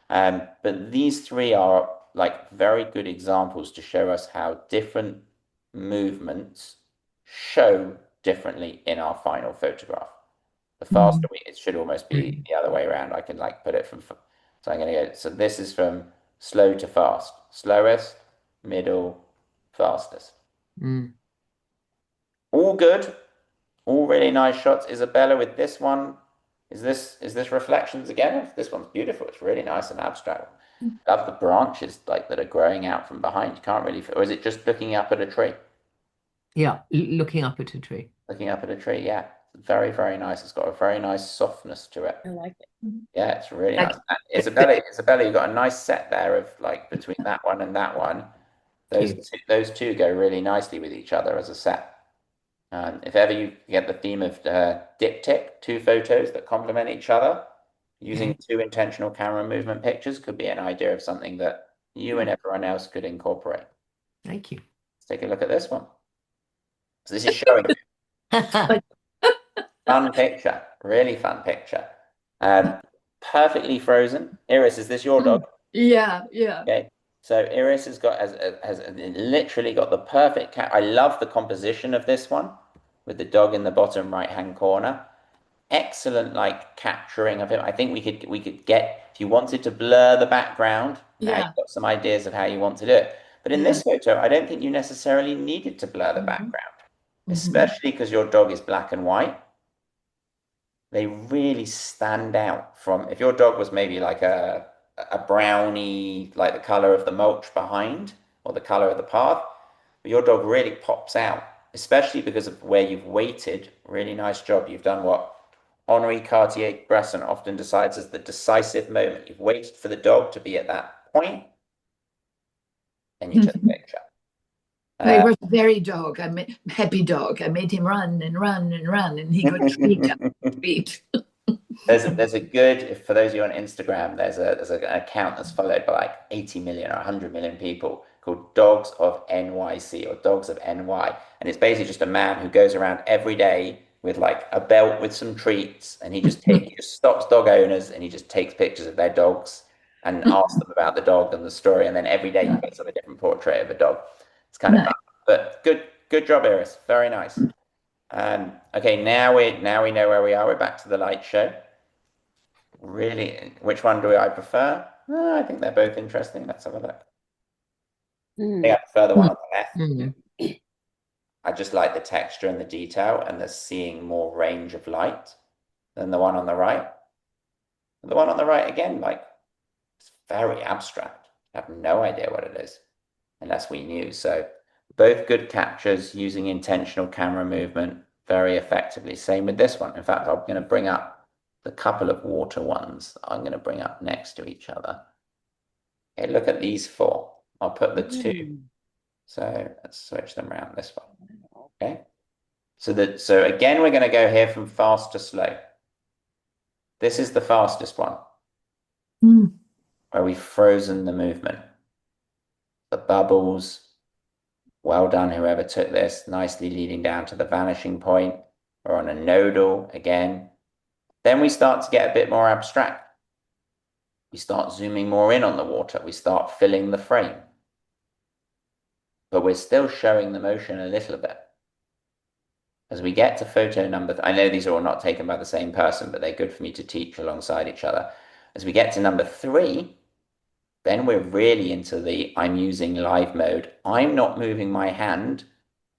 But these 3 are like very good examples to show us how different movements show differently in our final photograph. The faster it should almost be the other way around. I can like put it from, so I'm going to go, so this is from slow to fast, slowest, middle, fastest. All good, all really nice shots. Isabella with this one, is this reflections again? This one's beautiful. It's really nice and abstract. Love the branches like that are growing out from behind. You can't really, or is it just looking up at a tree? Yeah, looking up at a tree. Looking up at a tree, yeah. Very, very nice. It's got a very nice softness to it. I like it. Yeah, it's really nice. Isabella, you've got a nice set there of like between that one and that one. Those two go really nicely with each other as a set. If ever you get the theme of diptych, 2 photos that complement each other, using 2 intentional camera movement pictures could be an idea of something that you and everyone else could incorporate. Thank you. Let's take a look at this one. So this is showing fun picture, really fun picture. Perfectly frozen. Iris, is this your dog? Yeah, yeah. Okay. So Iris has literally got the perfect cat. I love the composition of this one with the dog in the bottom right-hand corner. Excellent like capturing of him. I think we could get, if you wanted to blur the background, now you've got some ideas of how you want to do it. But in this photo, I don't think you necessarily needed to blur the background, especially because your dog is black and white. They really stand out from, if your dog was maybe like a brownie, like the color of the mulch behind or the color of the path, but your dog really pops out, especially because of where you've weighted. Really nice job. You've done what Henri Cartier-Bresson often decides as the decisive moment. You've waited for the dog to be at that point, and you took the picture. He was a very happy dog. I made him run and run and run, and he got treat after treat. There's a good, for those of you on Instagram, there's an account that's followed by like 80 million or 100 million people called Dogs of NYC or Dogs of NY. And it's basically just a man who goes around every day with like a belt with some treats, and he just stops dog owners and he just takes pictures of their dogs and asks them about the dog and the story. And then every day he gets up a different portrait of a dog. It's kind of fun, but good job, Iris. Very nice. Okay, now we know where we are. We're back to the light show. Really, which one do I prefer? I think they're both interesting. Let's have a look. I think I prefer the one on the left. I just like the texture and the detail and the seeing more range of light than the one on the right. The one on the right, again, like, it's very abstract. I have no idea what it is unless we knew. So Both good captures using intentional camera movement very effectively. Same with this one. In fact, I'm going to bring up the couple of water ones I'm going to bring up next to each other. Okay, look at these four. I'll put the two. So let's switch them around this way. Okay. So again, we're going to go here from fast to slow. This is the fastest one, where we've frozen the movement. The bubbles. Well done, whoever took this, nicely leading down to the vanishing point. We're on a nodal again. Then we start to get a bit more abstract. We start zooming more in on the water. We start filling the frame. But we're still showing the motion a little bit. As we get to photo number, I know these are all not taken by the same person, but they're good for me to teach alongside each other. As we get to number 3, then we're really into the I'm using live mode. I'm not moving my hand,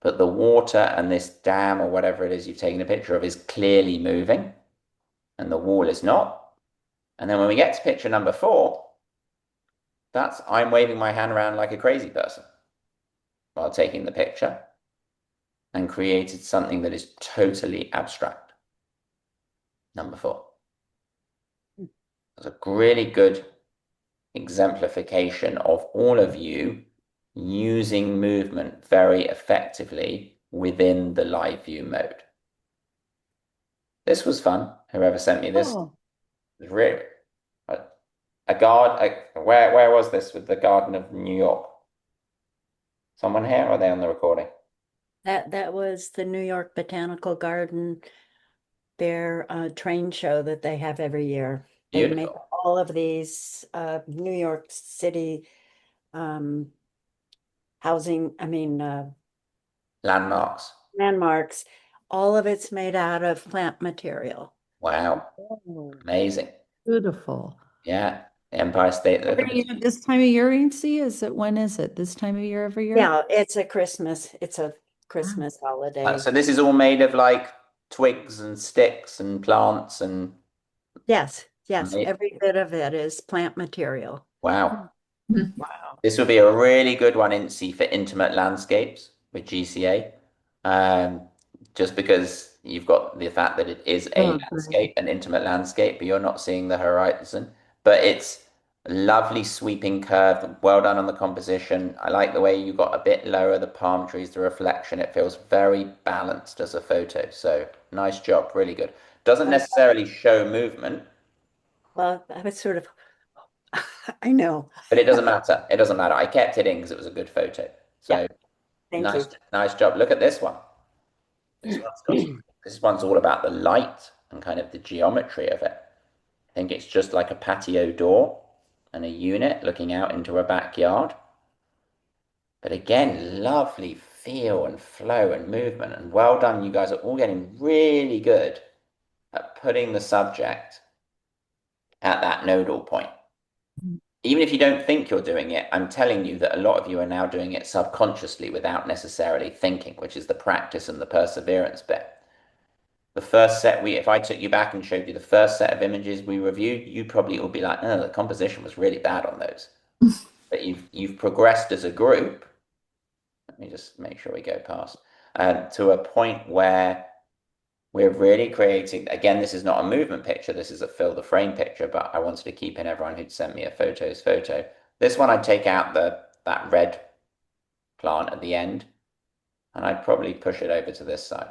but the water and this dam or whatever it is you've taken a picture of is clearly moving, and the wall is not. And then when we get to picture number 4, that's I'm waving my hand around like a crazy person while taking the picture, and created something that is totally abstract. Number 4. It's a really good exemplification of all of you using movement very effectively within the live view mode. This was fun. Whoever sent me this was really where was this with the Garden of New York? Someone here, or are they on the recording? That was the New York Botanical Garden, their train show that they have every year. They make Beautiful. all of these New York City Landmarks. landmarks. All of it's made out of plant material. Wow. Amazing. Beautiful. Yeah. Empire State. Every year, this time of year, Yancy, when is it? This time of year every year? Yeah, it's a Christmas holiday. So this is all made of like twigs and sticks and plants and Yes, every bit of it is plant material. wow. Wow. This would be a really good one, Incy, for intimate landscapes with GCA. Just because you've got the fact that it is a landscape, an intimate landscape, but you're not seeing the horizon. But it's lovely sweeping curve. Well done on the composition. I like the way you got a bit lower, the palm trees, the reflection. It feels very balanced as a photo. So nice job, really good. Doesn't necessarily show movement. Well, I was sort of, I know. But it doesn't matter. It doesn't matter. I kept it in because it was a good photo. So Thank you. Nice job. Look at this one. This one's all about the light and kind of the geometry of it. I think it's just like a patio door and a unit looking out into a backyard. But again, lovely feel and flow and movement. And well done. You guys are all getting really good at putting the subject at that nodal point. Even if you don't think you're doing it, I'm telling you that a lot of you are now doing it subconsciously without necessarily thinking, which is the practice and the perseverance bit. The first set if I took you back and showed you the first set of images we reviewed, you probably would be like, oh, the composition was really bad on those. But you've progressed as a group. Let me just make sure we go past to a point where we're really creating, again, this is not a movement picture, this is a fill the frame picture, but I wanted to keep in everyone who'd sent me a photo. This one, I'd take out that red plant at the end, and I'd probably push it over to this side.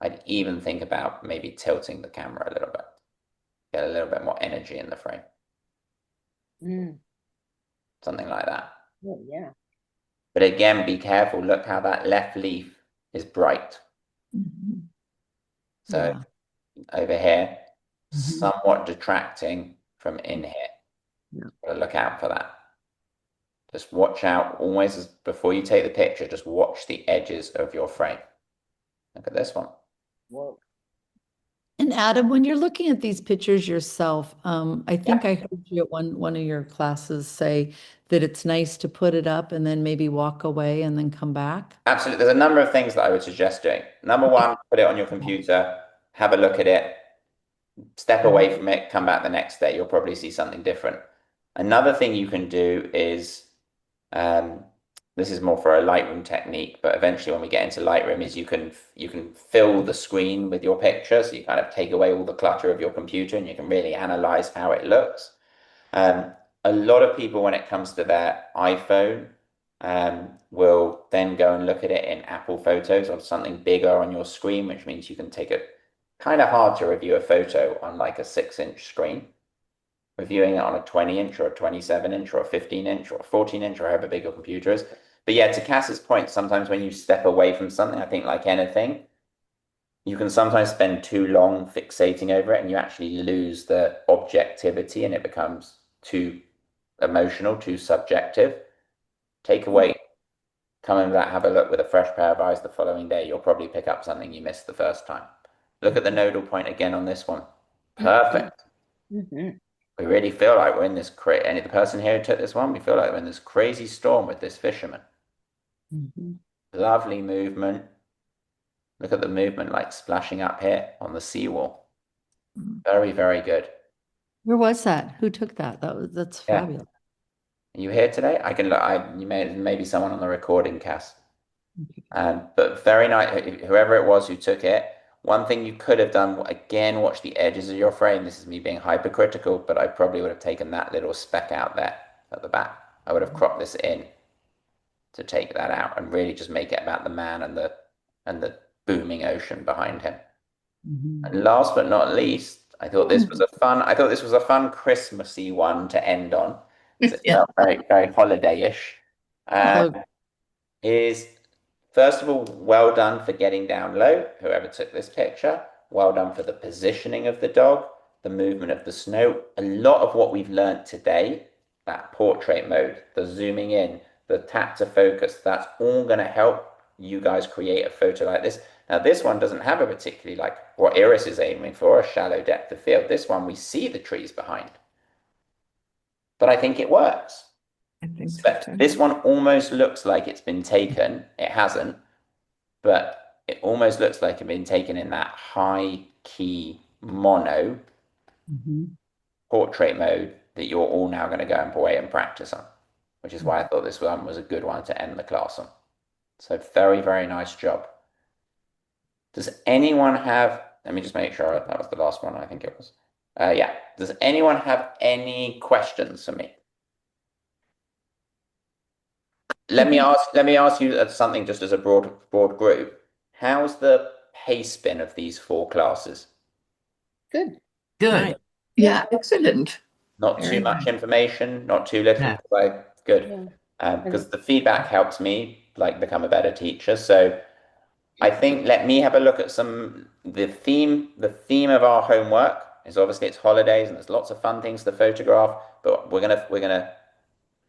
I'd even think about maybe tilting the camera a little bit, get a little bit more energy in the frame. Something like that. Oh, yeah. But again, be careful. Look how that left leaf is bright. So over here, somewhat detracting from in here. Gotta look out for that. Just watch out always before you take the picture, just watch the edges of your frame. Look at this one. Whoa. And Adam, when you're looking at these pictures yourself, I think I heard you at one of your classes say that it's nice to put it up and then maybe walk away and then come back. Absolutely. There's a number of things that I would suggest doing. Number one, put it on your computer, have a look at it, step away from it, come back the next day. You'll probably see something different. Another thing you can do is this is more for a Lightroom technique, but eventually when we get into Lightroom is you can fill the screen with your picture. So you kind of take away all the clutter of your computer and you can really analyze how it looks. Um, a lot of people, when it comes to their iPhone, will then go and look at it in Apple Photos or something bigger on your screen, which means you can take it kind of hard to review a photo on like a 6-inch screen. Reviewing it on a 20-inch or a 27-inch or a 15-inch or a 14-inch or however big your computer is. But yeah, to Cass's point, sometimes when you step away from something, I think like anything, you can sometimes spend too long fixating over it and you actually lose the objectivity and it becomes too emotional, too subjective. Take away, come in back, have a look with a fresh pair of eyes the following day. You'll probably pick up something you missed the first time. Look at the nodal point again on this one. Perfect. Mhm. We really feel like we're in this and the person here who took this one, we feel like we're in this crazy storm with this fisherman. Lovely movement. Look at the movement like splashing up here on the seawall. Very, very good. Where was that? Who took that? That's Yeah. fabulous. Are you here today? I can look. You maybe someone on the recording cast. But very nice. Whoever it was who took it. One thing you could have done, again, watch the edges of your frame. This is me being hypercritical, but I probably would have taken that little speck out there at the back. I would have cropped this in to take that out and really just make it about the man and the booming ocean behind him. And last but not least, I thought this was a fun Christmassy one to end on. It felt very, very holiday-ish. Is First of all, well done for getting down low, whoever took this picture. Well done for the positioning of the dog, the movement of the snow. A lot of what we've learned today, that portrait mode, the zooming in, the tap to focus, that's all going to help you guys create a photo like this. Now, this one doesn't have a particularly like what Iris is aiming for, a shallow depth of field. This one, we see the trees behind. But I think it works. I think so too. This one almost looks like it's been taken. It hasn't, but it almost looks like it's been taken in that high key mono portrait mode that you're all now going to go and away and practice on, which is why I thought this one was a good one to end the class on. So very, very nice job. Does anyone have, let me just make sure that was the last one, I think it was. Yeah. Does anyone have any questions for me? Let me ask you something just as a broad group. How's the pace been of these 4 classes? Good. Good. Yeah, excellent. Not Very too much nice. information, not too little. No. Good. Because the feedback helps me like become a better teacher. So I think let me have a look at the theme of our homework is obviously it's holidays and there's lots of fun things to photograph, but we're gonna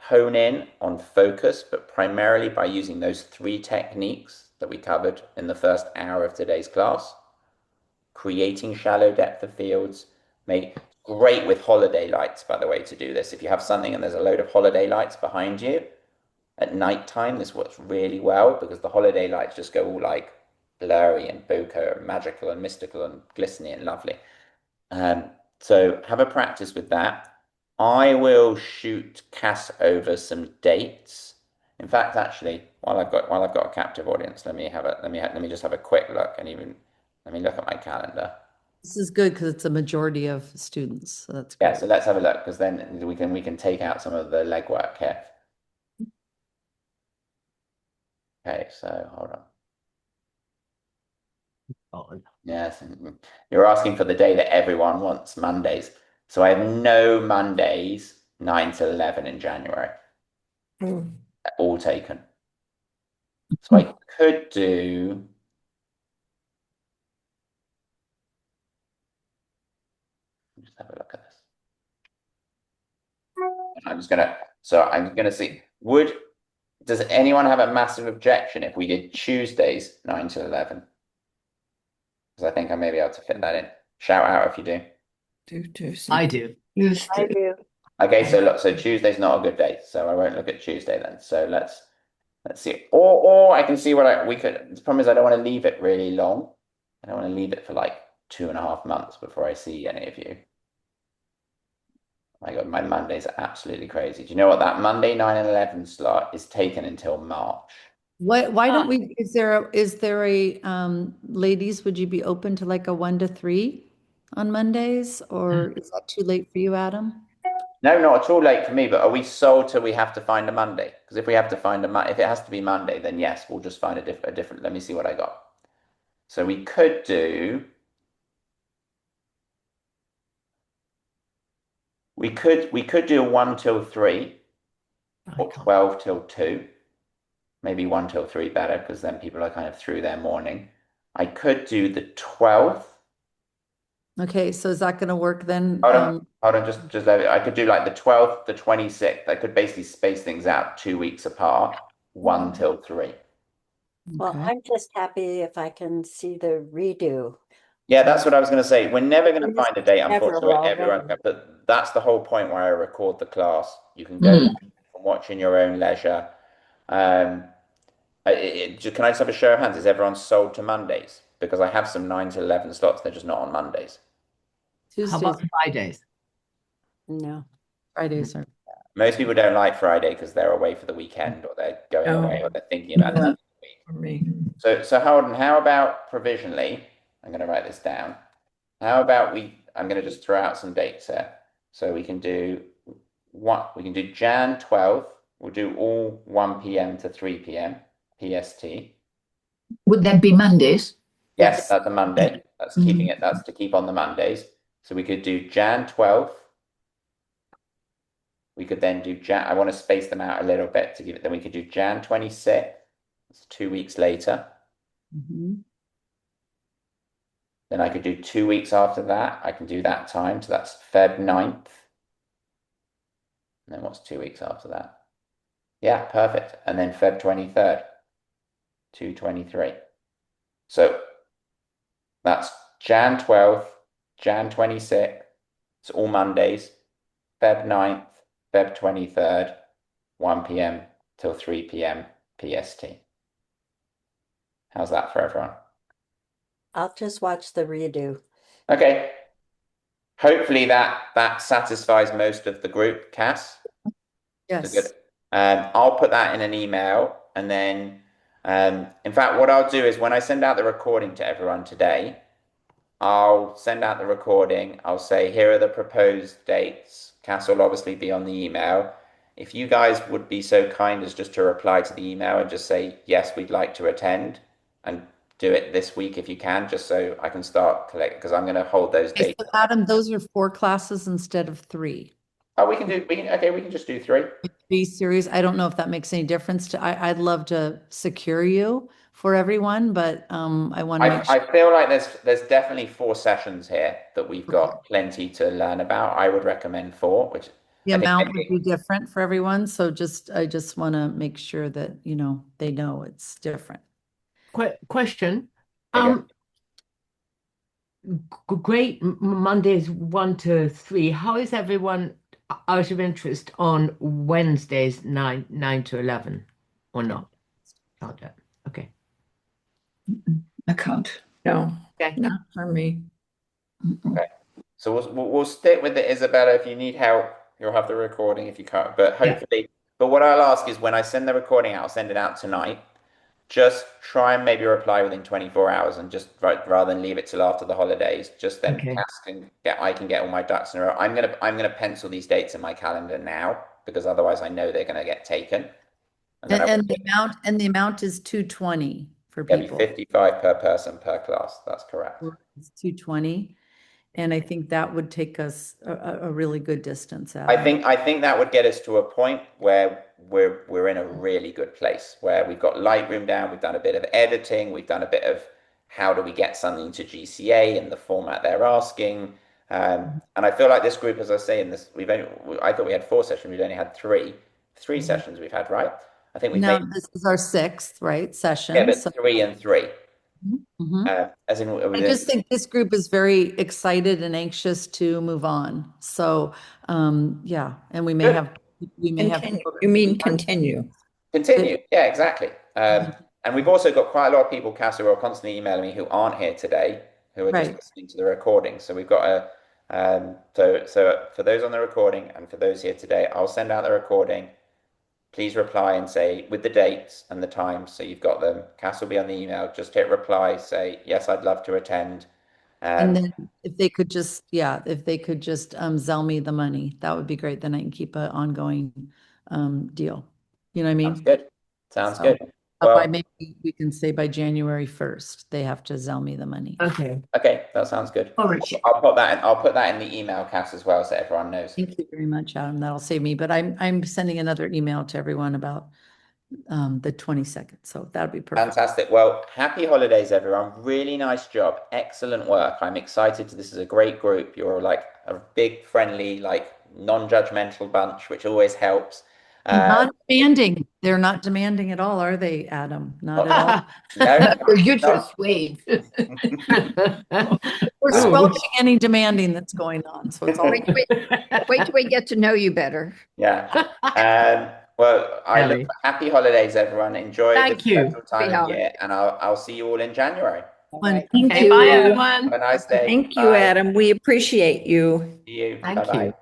hone in on focus, but primarily by using those 3 techniques that we covered in the first hour of today's class. Creating shallow depth of fields, great with holiday lights, by the way, to do this. If you have something and there's a load of holiday lights behind you at nighttime, this works really well because the holiday lights just go all like blurry and bokeh and magical and mystical and glistening and lovely. So have a practice with that. I will shoot Cass over some dates. In fact, actually, while I've got a captive audience, let me just have a quick look and even let me look at my calendar. This is good because it's a majority of students. So that's Yeah, great. so let's have a look because then we can take out some of the legwork here. Okay, so hold on. Yes, you're asking for the day that everyone wants, Mondays. So I have no Mondays 9 to 11 in January. All taken. So I could do. Just have a look at this. I'm gonna see. Does anyone have a massive objection if we did Tuesdays 9 to 11? Because I think I may be able to fit that in. Shout out if you do. I do. I do. Okay, so look, so Tuesday's not a good day, so I won't look at Tuesday then. So let's see. Or I can see we could. The problem is I don't want to leave it really long. I don't want to leave it for like 2.5 months before I see any of you. My God, my Mondays are absolutely crazy. Do you know what? That Monday 9 and 11 slot is taken until March. Why don't we, is there a, ladies, would you be open to like a 1 to 3 on Mondays? Or is that too late for you, Adam? No, not at all late for me, but are we sold till we have to find a Monday? Because if we have to find if it has to be Monday, then yes, we'll just find a different, let me see what I got. So we could do, we could do a 1 till 3 or 12 till 2. Maybe 1 till 3 better, because then people are kind of through their morning. I could do the 12th. Okay, so is that gonna work then? Hold on, just let it, I could do like the 12th, the 26th. I could basically space things out 2 weeks apart, 1 till 3. Well, Okay. I'm just happy if I can see the redo. Yeah, that's what I was going to say. We're never going to And this find a date, never unfortunately, where will, everyone then. can, but that's the whole point where I record the class. You can go back and watch in your own leisure. Um, can I just have a show of hands? Is everyone sold to Mondays? Because I have some 9 to 11 slots, they're just not on Mondays. How about Tuesdays, Fridays? No. Fridays are. Most people don't like Friday because they're away for the weekend or they're going No. away or they're thinking about it. For me. So Holden, how about provisionally? I'm going to write this down. How about I'm going to just throw out some dates here. So we can do Jan 12th. We'll do all 1 p.m. to 3 p.m. PST. Would that be Mondays? Yes, that's a Monday. That's keeping it. That's to keep on the Mondays. So we could do Jan 12th. We could then do I want to space them out a little bit to give it. Then we could do Jan 26th. It's 2 weeks later. Mhm. Then I could do 2 weeks after that. I can do that time. So that's Feb 9th. And then what's 2 weeks after that? Yeah, perfect. And then Feb 23rd, 223. So that's Jan 12th, Jan 26th. It's all Mondays. Feb 9th, Feb 23rd, 1 p.m. till 3 p.m. PST. How's that for everyone? I'll just watch the redo. Okay. Hopefully that satisfies most of the group, Cass. Yes. Good. I'll put that in an email, and then, in fact, what I'll do is when I send out the recording to everyone today, I'll send out the recording. I'll say, here are the proposed dates. Cass will obviously be on the email. If you guys would be so kind as just to reply to the email and just say, yes, we'd like to attend, and do it this week if you can, just so I can start collecting, because I'm going to hold those Okay, dates. so Adam, those are 4 classes instead of 3. Oh, we can just do 3. Be serious. I don't know if that makes any difference to, I'd love to secure you for everyone, but I want to make sure. I feel like there's definitely 4 sessions here that we've got plenty to learn about. I would recommend 4, which The I think amount would be different for everyone, so I just want to make sure that, they know it's different. Question. Okay. Great Mondays 1 to 3. How is everyone out of interest on Wednesdays 9 to 11 or not? Not yet. Okay. I can't. No. Okay. Not for me. Okay. So we'll stick with it, Isabella. If you need help, you'll have the recording if you can't. But hopefully, but what I'll ask is when I send the recording out, I'll send it out tonight. Just try and maybe reply within 24 hours and just rather than leave it till after the holidays. Just then I can get all my ducks in a row. I'm gonna pencil these dates in my calendar now because otherwise I know they're gonna get taken. And the amount is 220 for It'll be people. 55 per person per class. That's correct. It's 220. And I think that would take us a really good distance out. I think that would get us to a point where we're in a really good place where we've got Lightroom down, we've done a bit of editing, we've done a bit of how do we get something to GCA in the format they're asking. And I feel like this group, as I say, I thought we had 4 sessions, we've only had 3. 3 sessions we've had, right? I think we've Now this is our 6th, right, session. Yeah, but 3 and 3. As in, I just think this group is very excited and anxious to move on. So, yeah, and we may have You mean continue? Continue, yeah, exactly. And we've also got quite a lot of people, Cass, who are constantly emailing me who aren't here today, who are just listening to the recording. So we've got So for those on the recording and for those here today, I'll send out the recording. Please reply and say with the dates and the times, so you've got them. Cass will be on the email. Just hit reply, say yes, I'd love to attend. And then if they could just, Zell me the money, that would be great. Then I can keep an ongoing deal. You know what I mean? Sounds good. Sounds So, good. by Well, maybe we can say by January 1st, they have to Zell me the money. Okay. okay, that sounds good. All right. I'll put that in the email, Cass, as well, so everyone knows. Thank you very much, Adam. That'll save me. But I'm sending another email to everyone about the 22nd. So that'd be perfect. Fantastic. Well, happy holidays, everyone. Really nice job. Excellent work. I'm excited. This is a great group. You're like a big, friendly, like non-judgmental bunch, which always helps. Not demanding. They're not demanding at all, are they, Adam? Not at all. No, You just wait. We're Ooh. squelching any demanding that's going on. So it's all Wait till we get to know you better. Yeah. Well, Ellie. happy holidays, everyone. Enjoy Thank this you. special time of year, and I'll see you all in January. Thank Okay, you. bye, Have everyone. a nice day. Thank you, Bye. Adam. We appreciate you. See you. Thank Bye-bye. you.